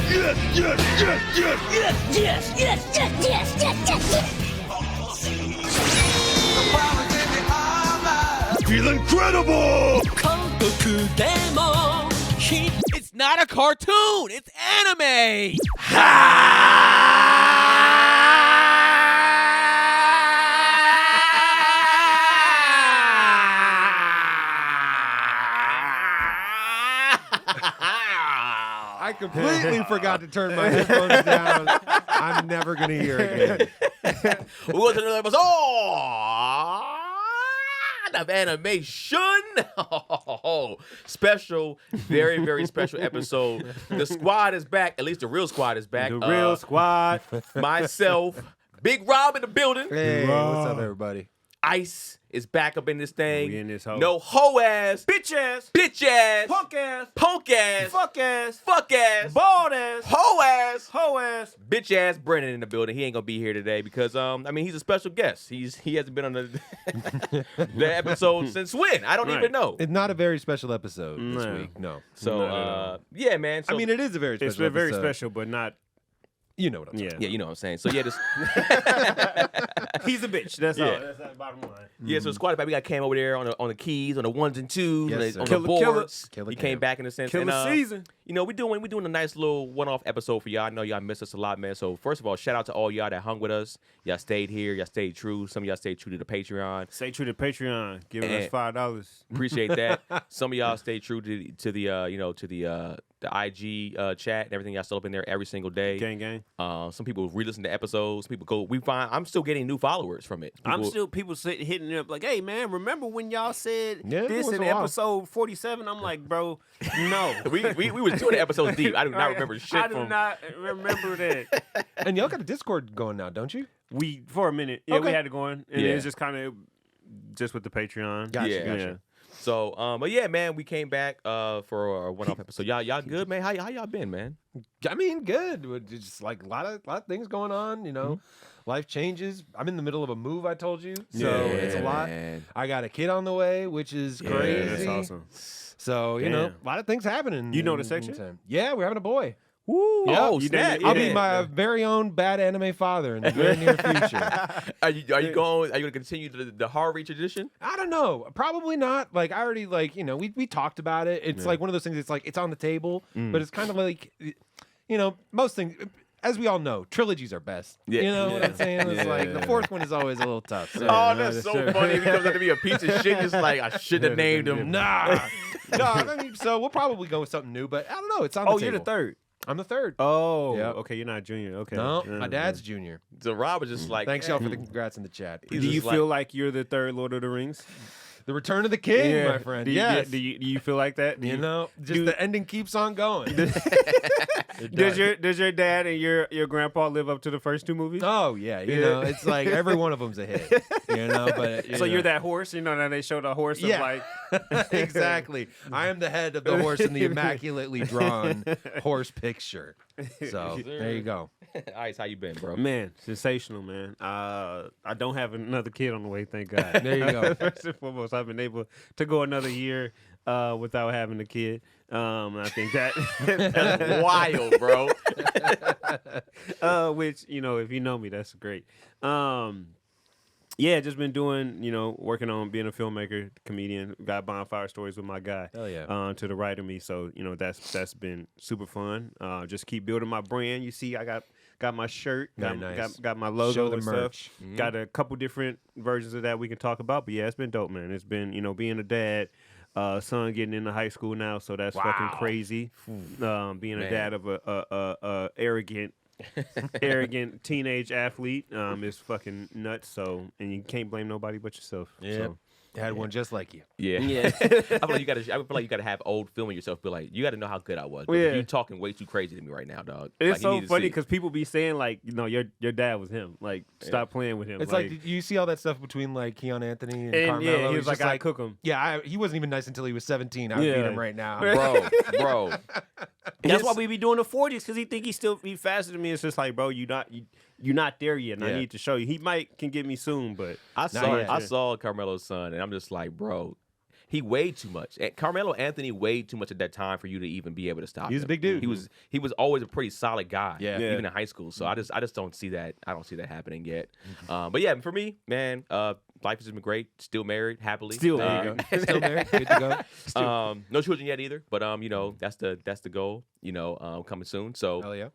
Yes, yes, yes, yes, yes, yes, yes, yes, yes, yes. Feel incredible! It's not a cartoon, it's anime! I completely forgot to turn my headphones down. I'm never going to hear it again. Welcome to another episode of AnimeShun. Special, very, very special episode. The squad is back. At least the real squad is back. The real squad. Myself, Big Rob in the building. Hey, what's up, everybody? Ice is back up in this thing. We in this hoe. No hoe ass, Bitch ass. bitch ass, Punk ass. punk ass, Fuck ass. fuck ass, Bald ass. hoe ass. Hoe ass. Bitch ass Brennan in the building. He ain't gonna be here today because he's a special guest. He hasn't been on the episode since when? I don't even know. It's not a very special episode this No. week, no. So Not at all. yeah, man. So, I mean, it is a very special It's episode. very special, but not. You know what I'm saying. Yeah. yeah, you know what I'm saying. So yeah, this He's a bitch. That's Yeah. all. That's the bottom line. yeah. So squad back. We got Cam over there on the keys, on the ones and twos, Yes, on sir. the Killer- boards. killer He came Cam. back in a sense. Killer and, season. You know, we're doing a nice little one-off episode for y'all. I know y'all miss us a lot, man. So first of all, shout out to all y'all that hung with us. Y'all stayed here. Y'all stayed true. Some of y'all stayed true to the Patreon. Stay true to Patreon. Giving us And- $5. Appreciate that. Some of y'all stay true to the IG chat and everything. Y'all still up in there every single day. Gang, gang. Some people re-listen to episodes. People go. I'm still getting new followers from it. People hitting it up like, hey man, remember when y'all said Yeah, it this was in a while. episode 47? I'm like, bro, no. we was doing the episodes deep. I do not remember shit I do from. not remember that. And y'all got a Discord going now, don't you? We for a minute, yeah, we Okay. had it going, and Yeah. it's just kind of just with the Patreon. Gotcha, Yeah. gotcha. So, but yeah, man, we came back for a one-off episode. Y'all good, man? How y'all been, man? I mean, good. Just like a lot of things going on, you know. Life changes. I'm in the middle of a move, I told you. So it's a lot. Man. I got a kid on the way, which is Yeah, crazy. That's awesome. So, you know, Damn. a lot of things happening. You know the in section? time. Yeah, we're having a boy. Woo! Oh, you snap. did it. I'll Yeah. be my very own bad anime father in the very near future. Are you going to continue the horror tradition? I don't know. Probably not. Like, I already, like, you know, we talked about it. It's like one of those things, it's like, it's on the table, but it's kind of like, you know, most things, as we all know, trilogies are best. Yeah. You know what I'm saying? It's like, Yeah. the fourth one is always a little tough. So, Oh, that's so funny. If he comes out to be a piece of shit, just like I should have named him. Nah. No, I mean, so we'll probably go with something new, but I don't know. It's on the Oh, table. you're the third. I'm the third. Oh, Yep. okay. You're not junior. Okay. No, Yeah, my dad's junior. So Rob was just like, Thanks, y'all, for the congrats in the chat. He's Do you just feel like you're the third Lord of the Rings? The Return of the King, my friend. Do you, Yes. do you feel like that? Do You know, just do- the ending keeps on going. It Does does. your dad and your grandpa live up to the first two movies? Oh yeah, you know, it's like every one of them's a hit. You know, but So know. you're that horse, you know, now they show the horse of Yeah. like exactly. I am the head of the horse in the immaculately drawn horse picture. So there you go. Ice, how you been, bro? man, sensational, man. I don't have another kid on the way, thank God. There you go. First and foremost, I've been able to go another year without having a kid. I think that That's wild, bro. which, you know, if you know me, that's great. Yeah, just been doing, you know, working on being a filmmaker, comedian. Got bonfire stories with my guy. Hell yeah. To the right of me, so you know that's been super fun. Just keep building my brand. You see, I got my shirt, Very got, nice. got my logo Show the and merch. stuff. Got a couple different versions of that we can talk about. But yeah, it's been dope, man. It's been, you know, being a dad. Son getting into high school now, so that's fucking crazy. Being a Man. dad of a arrogant teenage athlete is fucking nuts. So, and you can't blame nobody but yourself. Yeah. So. Had one just like you. Yeah. Yeah. I feel like you gotta have old filming yourself. Be like, you gotta know how good I was. But Yeah. you talking way too crazy to me right now, dog. It's Like, you so need to funny see. because people be saying like, you know, your dad was him. Like, stop playing with him. It's like, did you see all that stuff between like Keon Anthony and, and Carmelo? yeah, he was He's just like, I cook him. yeah, he wasn't even nice until he was 17. I would Yeah. beat him right now. bro. That's why we be doing the 40s because he think he faster than me. It's just like, bro, you're not there yet. And I Yeah. need to show you. He can get me soon, but I yet. saw Carmelo's son, and I'm just like, bro. he weighed too much. And Carmelo Anthony weighed too much at that time for you to even be able to stop him. He was a big dude. He was always a pretty solid guy, Yeah. even in high school. So I just don't see that. I don't see that happening yet. But yeah, for me, man, life has been great. Still married, happily. Still There you go. Still there. Good to go. No children yet either. But that's the goal. Coming soon. So. Hell yeah.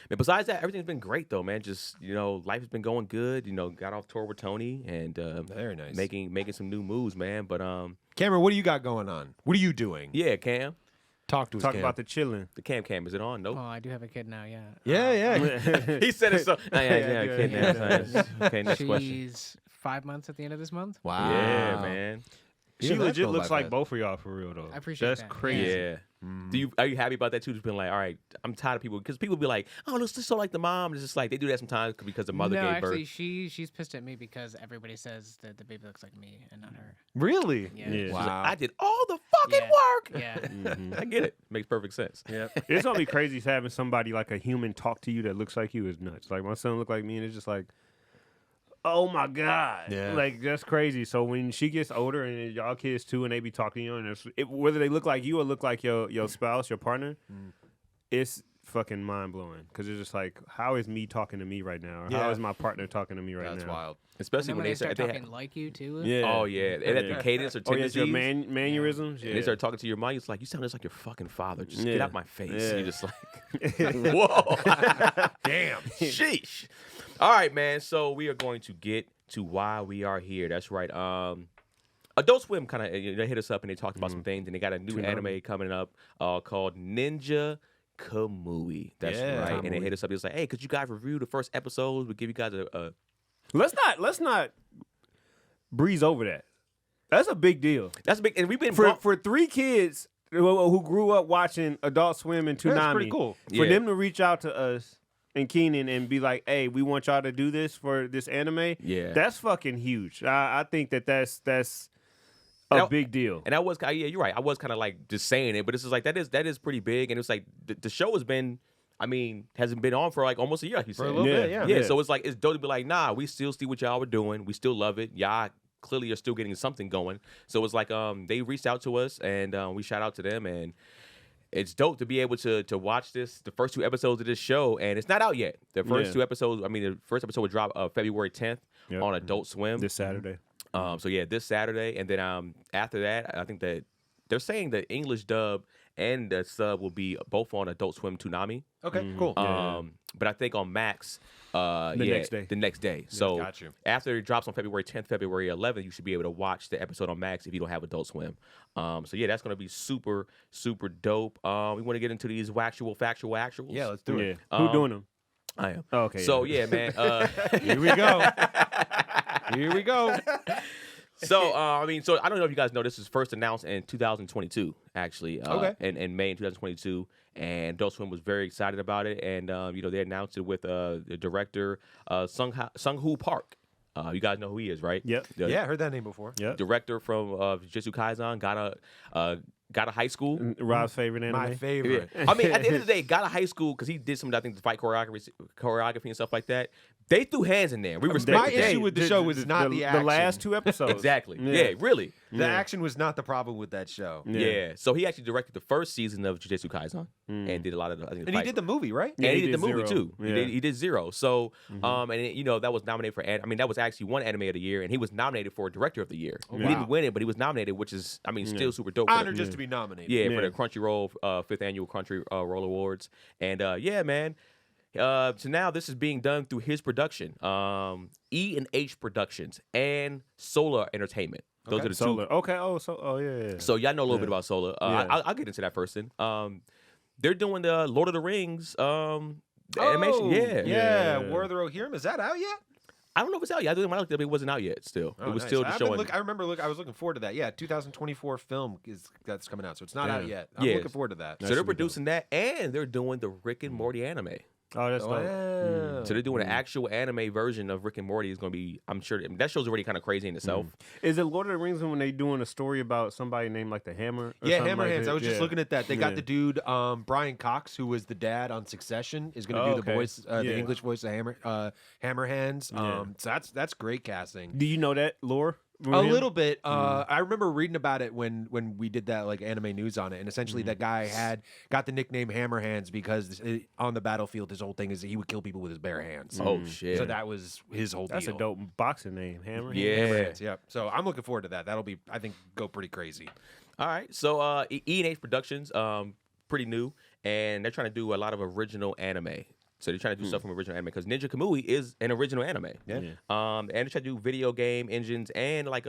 But besides that, everything's been great though, man. Just life has been going good. Got off tour with Tony and Very nice. making some new moves, man. But Cameron, what do you got going on? What are you doing? yeah, Cam, Talk to us, Talk Cam. about the chilling. the Cam, is it on? Nope. Well, I do have a kid now, yeah. Yeah. He said it so. Kid, okay, next question. She's 5 months at the end of this month. Wow. Yeah, man. Yeah, She that's legit going looks by like fast. both of y'all for real though. I appreciate That's that. crazy. Yeah. Are you happy about that too? Just been like, all right, I'm tired of people because people be like, oh, looks just so like the mom. It's just like they do that sometimes because the mother no, gave actually, birth. she's pissed at me because everybody says that the baby looks like me and not her. Really? Yeah. Yeah. She's Wow. like, I did all the fucking Yeah. work. Yeah. I get it. Makes perfect sense. Yeah. It's gonna be crazy having somebody like a human talk to you that looks like you is nuts. Like my son look like me, and it's just like, oh my god, Yeah. like that's crazy. So when she gets older and y'all kids too, and they be talking to you, and whether they look like you or look like your spouse, your partner, it's fucking mind blowing because it's just like, how is me talking to me right now, or Yeah. how is my partner talking to me right That's now? wild. Especially And when then they start start talking like you too. Yeah. Oh yeah, and at the cadence or Oh yeah, tendencies. your mannerisms. Yeah. And they start talking to your mom. It's like, you sound just like your fucking father. Just get Yeah. out my face. Yeah. You're just like, whoa. Damn. Sheesh. All right, man. So we are going to get to why we are here. That's right. Adult Swim kind of they hit us up and they talked about some things, and they got a new anime coming up called Ninja Kamui. That's Yeah. right. And they Kamui. hit us up. He was like, hey, could you guys review the first episode? We'll give you guys a Let's not breeze over that. That's a big deal. that's a big, and we've been For 3 kids who grew up watching Adult Swim and Toonami, That's pretty cool. for Yeah. them to reach out to us and Keenan and be like, "Hey, we want y'all to do this for this anime." Yeah. that's fucking huge. I think that's And a I- big deal. And I was, yeah, you're right. I was kind of like just saying it, but it's just like that is pretty big, and it's like the show has been, hasn't been on for like almost a year, like you For said. a little bit, yeah. Yeah, so it's like it's dope to be like, nah, we still see what y'all were doing, we still love it. Y'all clearly are still getting something going. So it's like they reached out to us, and we shout out to them, and it's dope to be able to watch the first 2 episodes of this show, and it's not out yet. The first Yeah. 2 episodes, the first episode would drop February 10th Yep. on Adult Swim. This Saturday. So yeah, this Saturday, and then after that, I think that they're saying the English dub and the sub will be both on Adult Swim Toonami. Okay, cool. But I think on Max, next day. the next day. So got you. after it drops on February 10th, February 11th, you should be able to watch the episode on Max if you don't have Adult Swim. So yeah, that's gonna be super super dope. We want to get into these factuals. Yeah, let's do it. Yeah. Who doing them? I am. Oh, okay. So yeah, man. Here we go. Here we go. So I don't know if you guys know, this was first announced in 2022, actually. Okay. In May 2022, and Adult Swim was very excited about it, and they announced it with the director Sung-Hoo Park. You guys know who he is, right? Yep. The Yeah, I heard that name before. Yep. director from Jujutsu Kaisen, got a high school. Rob's favorite anime. My favorite. Yeah. At the end of the day, got a high school because he did some, I think, the fight choreography and stuff like that. They threw hands in there. We respect My that. issue with the show was not the action. last 2 episodes. Exactly. Yeah, really. The action was not the problem with that show. Yeah. So he actually directed the first season of Jujutsu Kaisen and did a lot of the. I think, And he did the movie, right? And he did the movie Zero. too. Yeah. He did Zero. So, that was nominated for. That was actually one anime of the year, and he was nominated for Director of the Year. He wow. didn't win it, but he was nominated, which is, still super dope. for Honor the- just to be nominated. yeah, for Yeah. the Crunchyroll 5th annual Crunchyroll Awards, and yeah, man. So now this is being done through his production, E&H Productions and Solar Entertainment. Those are the two. Solar. Okay. Yeah. So y'all know a little bit about Solar. Yeah. I'll get into that first then. They're doing the Lord of the Rings animation. Yeah. Yeah. War of the Rohirrim. Is that out yet? I don't know if it's out yet. I think when I looked up, it wasn't out yet. Still, Oh, it was nice. still I've just been showing. I remember. I was looking forward to that. Yeah, 2024 film that's coming out, so it's not out yet. I'm Yeah. looking forward to that. So they're producing that, and they're doing the Rick and Morty anime. Oh, that's dope. Wow. So they're doing an actual anime version of Rick and Morty. Is going to be, I'm sure, that show's already kind of crazy in itself. Is it Lord of the Rings when they doing a story about somebody named like the Hammer? Or Yeah, something like Hammerhands. that? I was just Yeah. looking at that. They got Yeah. the dude Brian Cox, who was the dad on Succession, is going to Oh, do the okay. voice, the Yeah. English voice of Hammerhands. Yeah. So that's great casting. Do you know that lore A little bit. I remember reading about it when we did that like anime news on it, and essentially that guy got the nickname Hammer Hands because on the battlefield his whole thing is that he would kill people with his bare hands. Oh shit! So that was his whole That's deal. a dope boxing name, Hammer. Yeah. Hammer Hands, yep. So I'm looking forward to that. That'll be, I think, go pretty crazy. All right. So E&H Productions, pretty new, and they're trying to do a lot of original anime. So they're trying to do stuff from original anime because Ninja Kamui is an original anime. Yeah. And they're trying to do video game engines and like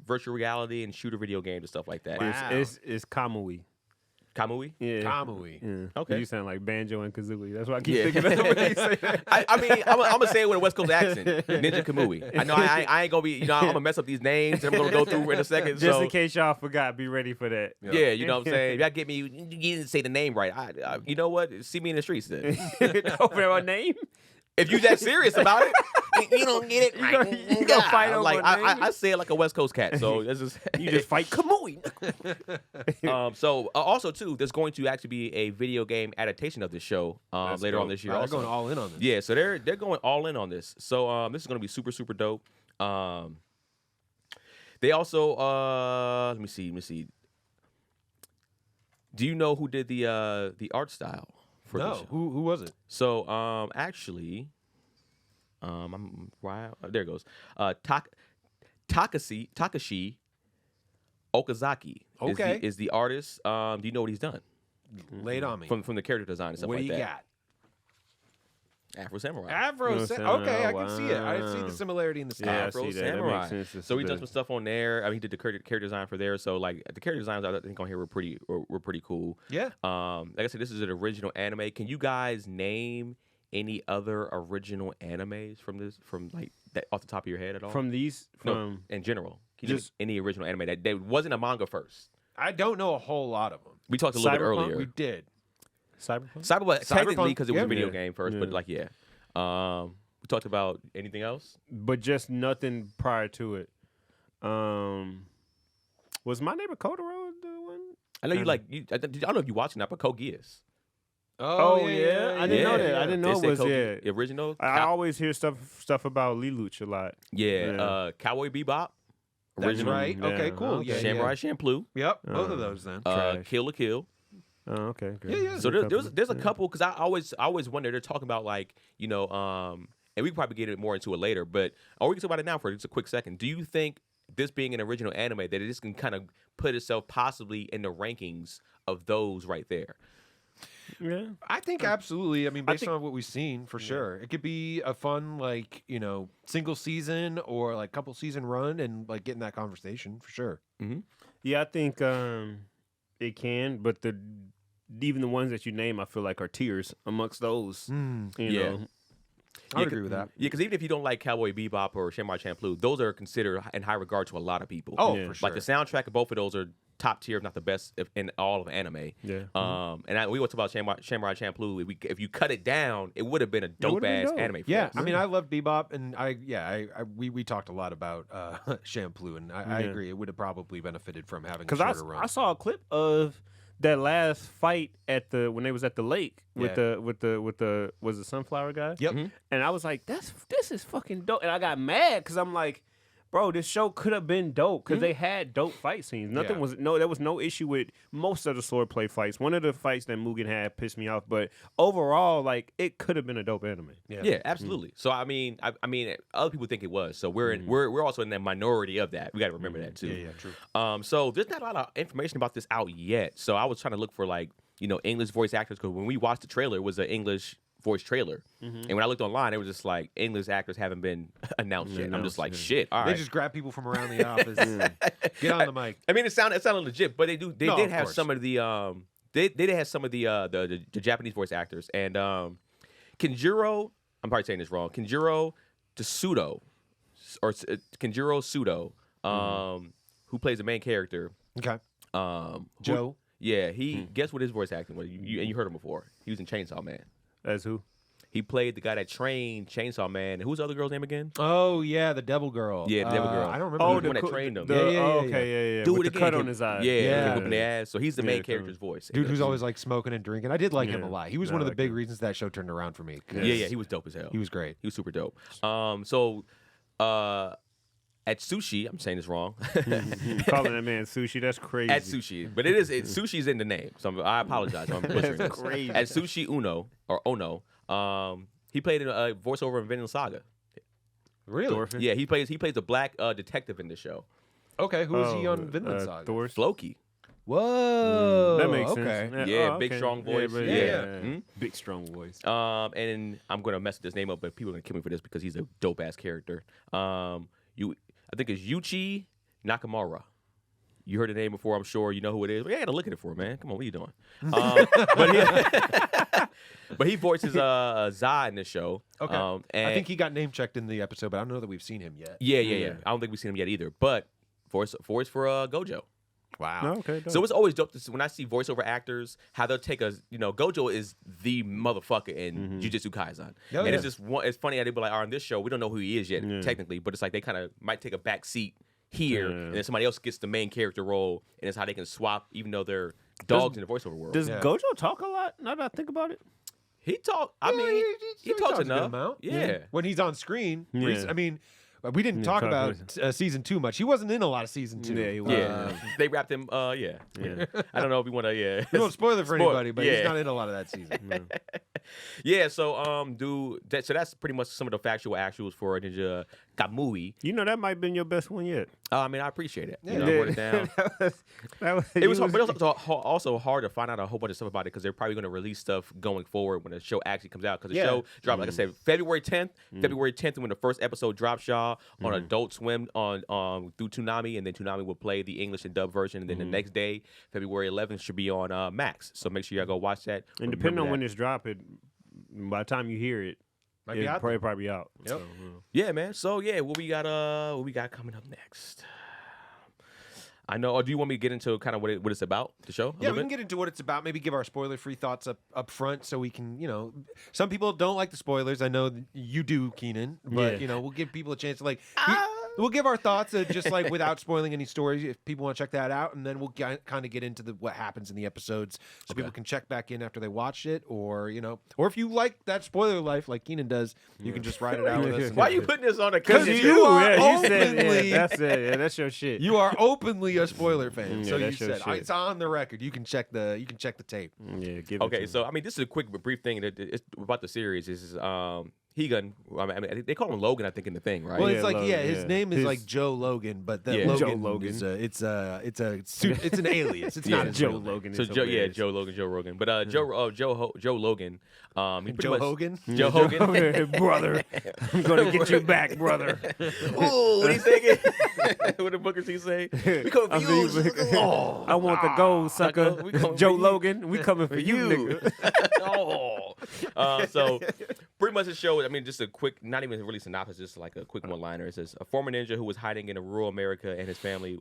virtual reality and shooter video games and stuff like that. Wow. It's Kamui. Kamui? Yeah. Kamui. Yeah. Okay. You sound like Banjo and Kazooie. That's why I keep Yeah. thinking of the way you say that. I mean, I'm gonna say it with a West Coast accent. Ninja Kamui. I know I ain't gonna be, I'm gonna mess up these names that I'm gonna go through in a second. Just so, in case y'all forgot, be ready for that. yeah, you know what I'm saying? If y'all get me, you didn't say the name right. You know what? See me in the streets then. Over our name? If you that serious about it, you don't get it right. You gonna fight over like a name? I say it like a West Coast cat. So this is You just fight Kamui. So also too, there's going to actually be a video game adaptation of this show later on this year. They're Also. going all in on this. Yeah, so they're going all in on this. So this is going to be super dope. They also let me see. Do you know who did the art style for this No, show? who was it? So actually, there it goes. Takashi Okazaki Okay. is the artist. Do you know what he's done Lay it on me. from the character design and stuff What do like you that? got? Afro Samurai. Afro. No, Okay, I can see it. I see wow. the similarity in the style. Yeah, I Afro see that. That Samurai. makes sense. It's So he the- done some stuff on there. I mean, he did the character design for there. So like the character designs I think on here were pretty cool. Yeah. Like I said, this is an original anime. Can you guys name any other original animes from like that off the top of your head at all? From these, no, in general. Can you just- name any original anime that wasn't a manga first? I don't know a whole lot of them. We talked a little bit Cyberpunk? earlier. We did. Cyberpunk? Cyberpunk technically because it was yeah. a video Yeah. game first, but Yeah. like we talked about anything else? But just nothing prior to it. Was My Neighbor Totoro the one? I know you like. I don't know if you watching that, but Code Geass. Oh, yeah. I didn't know that. I didn't know They it said was, the original. I always hear stuff about Lelouch a lot. Yeah, Cowboy Bebop. That's Original. right. Yeah, Okay, cool. okay. Yeah, Samurai Champloo. Yep, both of those then. Trash. Kill la Kill. Oh, okay. Good. Yeah. So there's a couple because I always wonder they're talking about like and we can probably get it more into it later, but we can talk about it now for just a quick second. Do you think this being an original anime that it just can kind of put itself possibly in the rankings of those right there? Yeah. I think absolutely. I mean, based think- on what we've seen, for sure, it could be a fun like single season or like couple season run and like getting that conversation for sure. Yeah, I think it can, but even the ones that you name, I feel like are tiers amongst those. You Yeah. know. I would agree with that. Yeah, because even if you don't like Cowboy Bebop or Samurai Champloo, those are considered in high regard to a lot of people. Oh, Yeah. for sure. Like the soundtrack of both of those are top tier, if not the best in all of anime. Yeah. And we talked about Samurai Champloo. If you cut it down, it would have been a dope would've been ass dope. anime. For Yeah, us. I mean, I love Bebop, and we talked a lot about Shampoo, and I Yeah. agree. It would have probably benefited from having a Because shorter run. I saw a clip of that last fight when they was at the lake with Yeah. the was the sunflower guy. Yep. And I was like, this is fucking dope. And I got mad because I'm like, bro, this show could have been dope because they had dope fight scenes. There was no issue with most of the swordplay fights. One of the fights that Mugen had pissed me off, but overall, like it could have been a dope anime. Yeah, absolutely. So I mean, other people think it was. So we're also in the minority of that. We got to remember that too. Yeah, true. So there's not a lot of information about this out yet. So I was trying to look for like English voice actors because when we watched the trailer, it was an English voice trailer, and when I looked online, it was just like English actors haven't been announced yet. And I'm just like, shit. All They right. just grab people from around the office. Get on the mic. I mean, it sounded legit, but they No, did of have course. some of the they did have some of the Japanese voice actors and Kenjiro. I'm probably saying this wrong. Kenjiro Tsudo or Kenjiro Sudo, who plays the main character. Okay. who- Joe. Yeah, he guess what his voice acting was. You heard him before. He was in Chainsaw Man. As who? He played the guy that trained Chainsaw Man. And who's the other girl's name again? Oh yeah, the Devil Girl. Yeah, the Devil Girl. I don't remember. Oh, the the one name. that trained him. Yeah, yeah, okay, yeah. Do With it the again. cut on his eye. Yeah, Yeah. whooping the ass. So he's the main Yeah, character's voice. Dude who's always like smoking and drinking. I did like him Yeah. a lot. He was Yeah, one of I the like big him. reasons that show turned around for me. 'cause Yeah, he was dope as hell. He was great. He was super dope. So at Sushi. I'm saying this wrong. Calling that man sushi, that's crazy. At Sushi, but Sushi's in the name, so I apologize. I'm butchering this. crazy. At Sushi Ono, he played a voiceover in Vinland Saga. Really? Thorfinn? Yeah, he plays a black detective in the show. Okay, who is he on Vinland Saga? Thor's? Floki. Whoa. That makes okay. sense. Yeah, big, strong voice. Yeah. Mhm. Big strong voice. And I'm gonna mess this name up, but people are gonna kill me for this because he's a dope ass character. I think it's Yuichi Nakamura. You heard the name before, I'm sure. You know who it is. But yeah, I gotta look at it for, man. Come on, what are you doing? But he voices Za in this show. Okay. And I think he got name checked in the episode, but I don't know that we've seen him yet. Yeah. I don't think we've seen him yet either. But voice for Gojo. Wow. No, okay. Dope. So it's always dope to see, when I see voiceover actors, how they'll take Gojo is the motherfucker in Jujutsu Kaisen. Oh, And it's just it's funny how they be like, on this show, we don't know who he is yet, Yeah. technically, but it's like they kind of might take a back seat here, and then somebody else gets the main character role, and it's how they can swap, even though they're dogs in the voiceover world. Does Yeah. Gojo talk a lot now that I think about it? He talk. I mean, he talks a good enough. amount. Yeah. When he's on screen. Yeah. I mean, we didn't talk talk about season 2 much. He wasn't in a lot of season 2. Yeah, he was. Yeah, they wrapped him. Yeah. I don't know if we want to. Yeah, We won't spoil it for Spoil- anybody, but yeah. he's not in a lot of that season. Yeah. So so that's pretty much some of the factual actuals for Ninja Kamui. You know, that might have been your best one yet. I mean, I appreciate it. Yeah. You know, I wrote it down. It was, you but it was also hard to find out a whole bunch of stuff about it because they're probably going to release stuff going forward when the show actually comes out. Because the show dropped, like I said, February 10th. February 10th when the first episode drops, y'all, on Adult Swim on through Toonami, and then Toonami will play the English and dub version, and then the next day, February 11th, should be on Max. So make sure y'all go watch that. And depending on when it's dropping, by the time you hear it, Might be it'll out probably out. Yep. So, Yeah, man. So yeah, what we got coming up next? I know. Or do you want me to get into kind of what it's about, the show? Yeah, we can get into what it's about. Maybe give our spoiler-free thoughts up front, so we can, some people don't like the spoilers. I know that you do, Keenan, but Yeah. we'll give people a chance to we'll give our thoughts just like without spoiling any stories if people want to check that out, and then we'll kind of get into what happens in the episodes, so people can check back in after they watched it, or if you like that spoiler life like Keenan does, you can just write it out with us. Why are you putting this on a Because cousin? you are you said openly- that's it. Yeah, that's your shit. You are openly a spoiler fan, Yeah, so you that's your said shit. it's on the record. You can check the tape. Yeah, give it Okay, to so I mean, this is a quick but brief thing it's about the series. This is Hegan. I mean, they call him Logan, I think, in the thing, right? Well, Yeah, it's like Logan, his yeah. name is His- like Joe Logan, but that Yeah. Logan, Joe Logan. is it's an alias. It's not his Joe real name. Logan. So is Joe, hilarious. Joe Rogan, but Joe Logan, he pretty Joe much, Hogan. Joe Hogan, brother. I'm gonna get you back, brother. Ooh, what he saying? What the Booker T say? We coming for you. Oh, I want the gold, sucker. we coming Joe for you. Logan, we coming for you, nigga. So pretty much the show. I mean, just a quick, not even really synopsis, just like a quick one-liner. It says a former ninja who was hiding in rural America and his family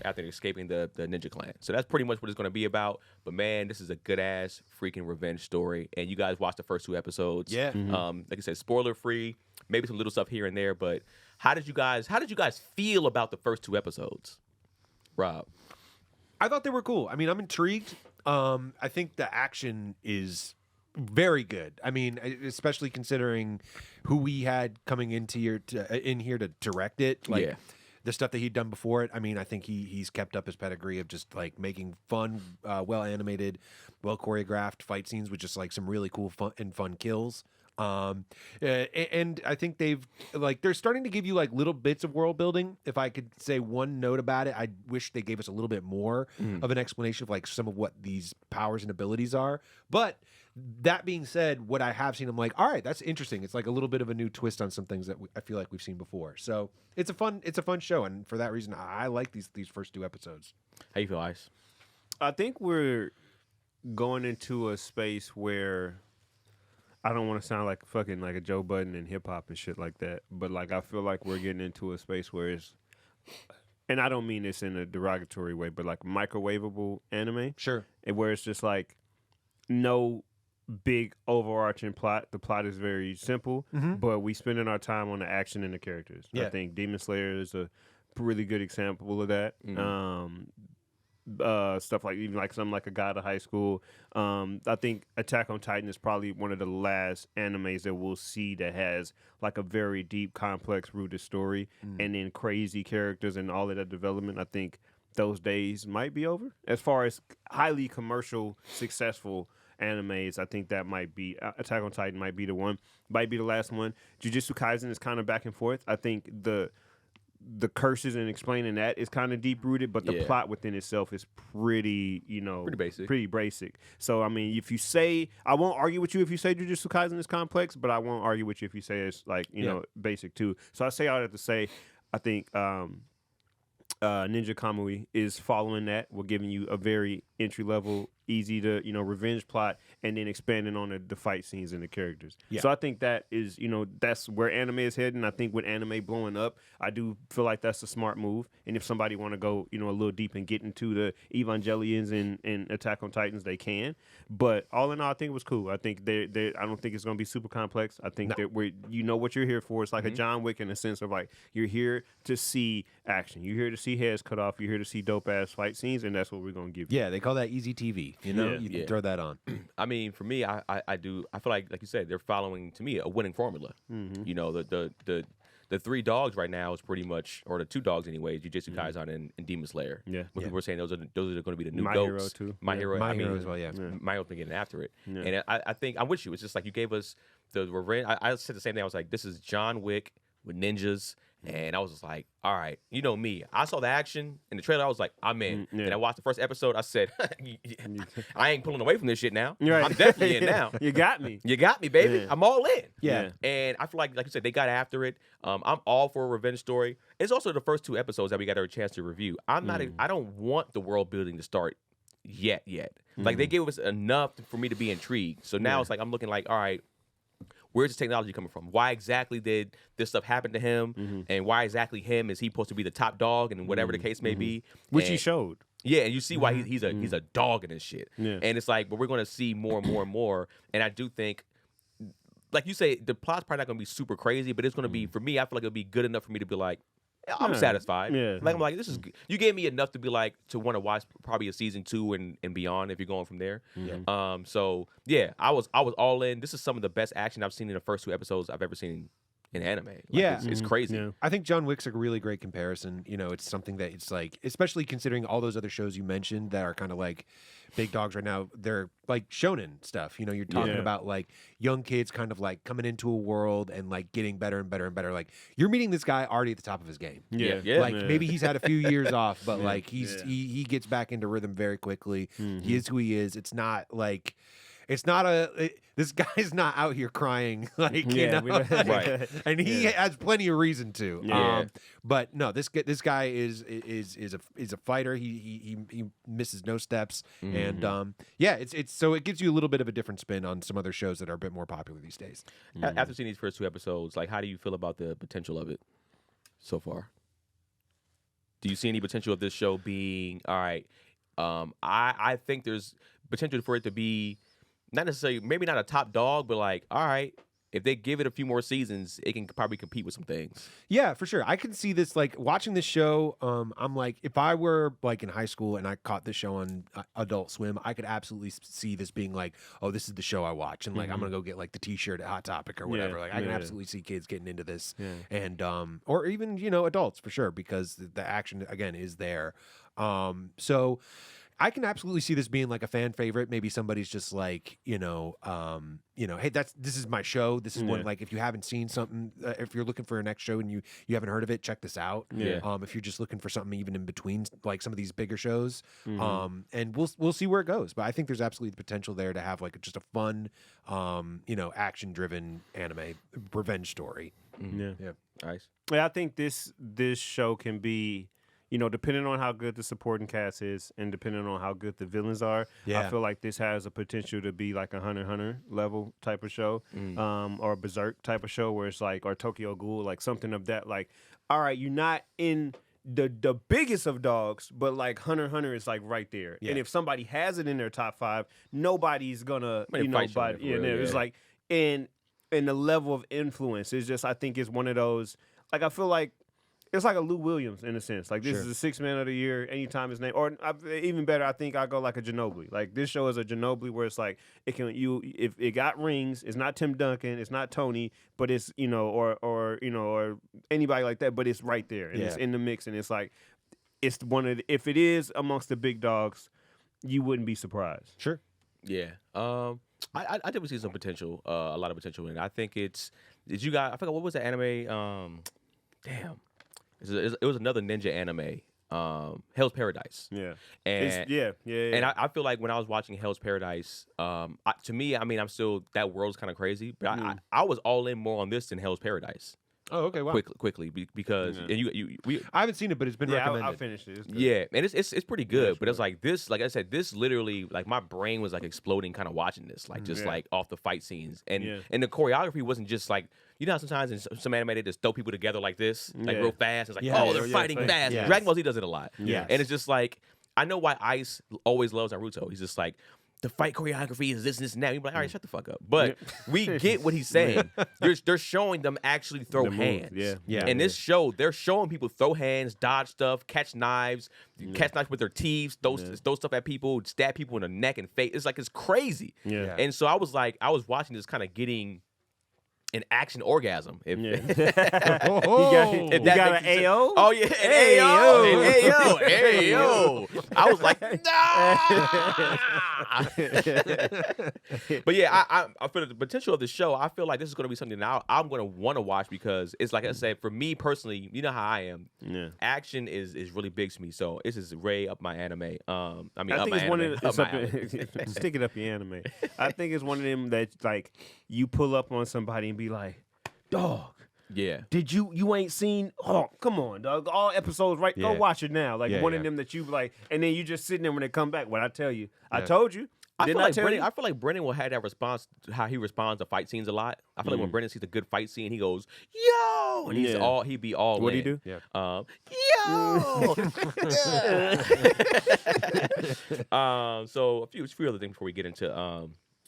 after escaping the Ninja Clan. So that's pretty much what it's going to be about. But man, this is a good ass freaking revenge story. And you guys watched the first 2 episodes. Yeah. Like I said, spoiler free. Maybe some little stuff here and there. But how did you guys feel about the first 2 episodes, Rob? I thought they were cool. I mean, I'm intrigued. I think the action is very good. I mean, especially considering who we had coming into here to direct it. Like, Yeah. the stuff that he'd done before it. I mean, I think he's kept up his pedigree of just like making fun, well animated, well choreographed fight scenes with just like some really cool fun kills. And I think they're starting to give you like little bits of world building. If I could say one note about it, I wish they gave us a little bit more of an explanation of like some of what these powers and abilities are. But that being said, what I have seen, I'm like, all right, that's interesting. It's like a little bit of a new twist on some things that I feel like we've seen before. So it's a fun show, and for that reason, I like these first 2 episodes. How you feel, Ice? I think we're going into a space where I don't want to sound like fucking like a Joe Budden and hip hop and shit like that, but like I feel like we're getting into a space where it's, and I don't mean this in a derogatory way, but like microwavable anime, Sure. and where it's just like no big overarching plot. The plot is very simple, but we spending our time on the action and the characters. Yeah. I think Demon Slayer is a really good example of that. stuff like even like something like a Guide to High School. I think Attack on Titan is probably one of the last animes that we'll see that has like a very deep, complex, rooted story and then crazy characters and all of that development. I think those days might be over. As far as highly commercial, successful animes, I think that might be Attack on Titan might be the one, might be the last one. Jujutsu Kaisen is kind of back and forth. I think the curses and explaining that is kind of deep rooted, but the plot within itself is pretty, pretty basic. So I mean, if you say, I won't argue with you if you say Jujutsu Kaisen is complex, but I won't argue with you if you say it's like know basic too. So I say all that to say, I think Ninja Kamui is following that. We're giving you a very entry level, easy to revenge plot, and then expanding on the fight scenes and the characters. Yeah. So I think that is that's where anime is heading. I think with anime blowing up, I do feel like that's a smart move. And if somebody want to go a little deep and get into the Evangelions and Attack on Titans, they can. But all in all, I think it was cool. I think I don't think it's going to be super complex. I think that what you're here for. It's like a John Wick in the sense of like you're here to see action. You're here to see heads cut off. You're here to see dope ass fight scenes, and that's what we're going to give you. Yeah, they call that easy TV. You can throw that on. I mean, for me, I feel like you said, they're following, to me, a winning formula. The three dogs right now is pretty much, or the two dogs anyway, Jujutsu Kaisen and Demon Slayer. Yeah. People are saying those are going to be the new My goats. Hero too. My Hero as well, yeah. My Hero's been getting after it. Yeah. And I think, I'm with you. It's just like you gave us the revenge. I said the same thing. I was like, this is John Wick with ninjas. And I was just like, all right, you know me. I saw the action in the trailer. I was like, I'm in. And I watched the first episode. I said, I ain't pulling away from this shit now. Right. I'm definitely in now. You got me. You got me, baby. I'm all in. Yeah. And I feel like you said, they got after it. I'm all for a revenge story. It's also the first two episodes that we got a chance to review. I don't want the world building to start yet. Like, they gave us enough for me to be intrigued. So now it's like, I'm looking like, all right, where's this technology coming from? Why exactly did this stuff happen to him? And why exactly him? Is he supposed to be the top dog and whatever the case may be? Which he showed. Yeah, and you see why he's a dog in this shit. Yeah. And it's like, but we're going to see more and more and more. And I do think, like you say, the plot's probably not going to be super crazy, but it's going to be, for me, I feel like it'll be good enough for me to be like, I'm satisfied. Yeah. Like, I'm like, this is good. You gave me enough to be like, to want to watch probably a season 2 and beyond if you're going from there. Yeah. So yeah, I was all in. This is some of the best action I've seen in the first 2 episodes I've ever seen in anime. Like, it's crazy. Yeah. I think John Wick's a really great comparison. It's something that it's like, especially considering all those other shows you mentioned that are kind of like big dogs right now. They're like shonen stuff. You're talking about like young kids kind of like coming into a world and like getting better and better and better. Like, you're meeting this guy already at the top of his game. Yeah. Like, maybe he's had a few years off, but like he gets back into rhythm very quickly. He is who he is. It's not like, this guy's not out here crying like right. And he has plenty of reason to. But no, this guy is a fighter. He misses no steps, and it's so it gives you a little bit of a different spin on some other shows that are a bit more popular these days. After seeing these first 2 episodes, like, how do you feel about the potential of it so far? Do you see any potential of this show being all right? I think there's potential for it to be not necessarily, maybe not a top dog, but like, all right, if they give it a few more seasons, it can probably compete with some things. Yeah, for sure. I can see this, like, watching this show. I'm like, if I were like in high school and I caught this show on Adult Swim, I could absolutely see this being like, oh, this is the show I watch, and like I'm gonna go get like the T-shirt at Hot Topic or whatever. Like, I can absolutely see kids getting into this, and or even adults for sure, because the action again is there. So I can absolutely see this being like a fan favorite. Maybe somebody's just like, hey, this is my show. This is one, like, if you haven't seen something, if you're looking for a next show and you haven't heard of it, check this out. Yeah. If you're just looking for something even in between, like some of these bigger shows, and we'll see where it goes. But I think there's absolutely the potential there to have like just a fun, action driven anime revenge story. Yeah. Nice. Yeah, I think this show can be, depending on how good the supporting cast is and depending on how good the villains are, I feel like this has a potential to be like a Hunter x Hunter level type of show, or a Berserk type of show where it's like, or Tokyo Ghoul, like something of that. Like, all right, you're not in the biggest of dogs, but like Hunter x Hunter is like right there. Yeah. And if somebody has it in their top 5, nobody's gonna, it's like, and the level of influence is just, I think is one of those, like, I feel like it's like a Lou Williams in a sense. Like this Sure. is a 6 Man of the Year. Anytime his name, or even better, I think I go like a Ginobili. Like this show is a Ginobili where it's like it can if it got rings, it's not Tim Duncan, it's not Tony, but it's or anybody like that, but it's right there and it's in the mix, and it's like it's one of if it is amongst the big dogs, you wouldn't be surprised. Sure. Yeah. I definitely see some potential, a lot of potential in it. I think it's. Did you guys? I forgot what was the anime? Damn. It was another ninja anime. Hell's Paradise. Yeah. And yeah. And I feel like when I was watching Hell's Paradise, to me, I mean, I'm still that world's kind of crazy, but I was all in more on this than Hell's Paradise. Oh, okay. Wow. Quickly because and we I haven't seen it, but it's been recommended. I'll finish it. It's good. yeah, and it's pretty good, it's but it's like this, like I said, this literally like my brain was like exploding kind of watching this, like just like off the fight scenes, and the choreography wasn't just like how sometimes in some anime they just throw people together like this, like real fast. It's like they're fighting fast. Yes. Dragon Ball Z does it a lot, Yes. and it's just like I know why Ice always loves Naruto. He's just like. The fight choreography is this and that. You're like, all right, shut the fuck up. But we get what he's saying. They're showing them actually throw hands. Yeah. In this show, they're showing people throw hands, dodge stuff, catch knives with their teeth, throw stuff at people, stab people in the neck and face. It's like it's crazy. Yeah. And so I was watching this kind of getting an action orgasm. If, You if that got makes an sense. AO? Oh yeah, an AO. I was like, nah. But yeah, I feel the potential of the show. I feel like this is going to be something that I'm going to want to watch because it's like I said, for me personally, you know how I am. Yeah. Action is really big to me. So this is way up my anime. I mean, I up think my it's one anime. of stick it up your anime. I think it's one of them that like you pull up on somebody and be like, dog. Yeah. Did you ain't seen? Oh, come on, dog. All episodes, right? Go Yeah. watch it now. Like Yeah, one yeah. of them that you like, and then you just sitting there when they come back. What I tell you, I told you. I Didn't feel tell you? like Brennan will have that response to how he responds to fight scenes a lot. I feel like when Brennan sees a good fight scene, he goes, "Yo!" and he'd be all What'd in. he do? Yeah. Yo. So a few other things before we get into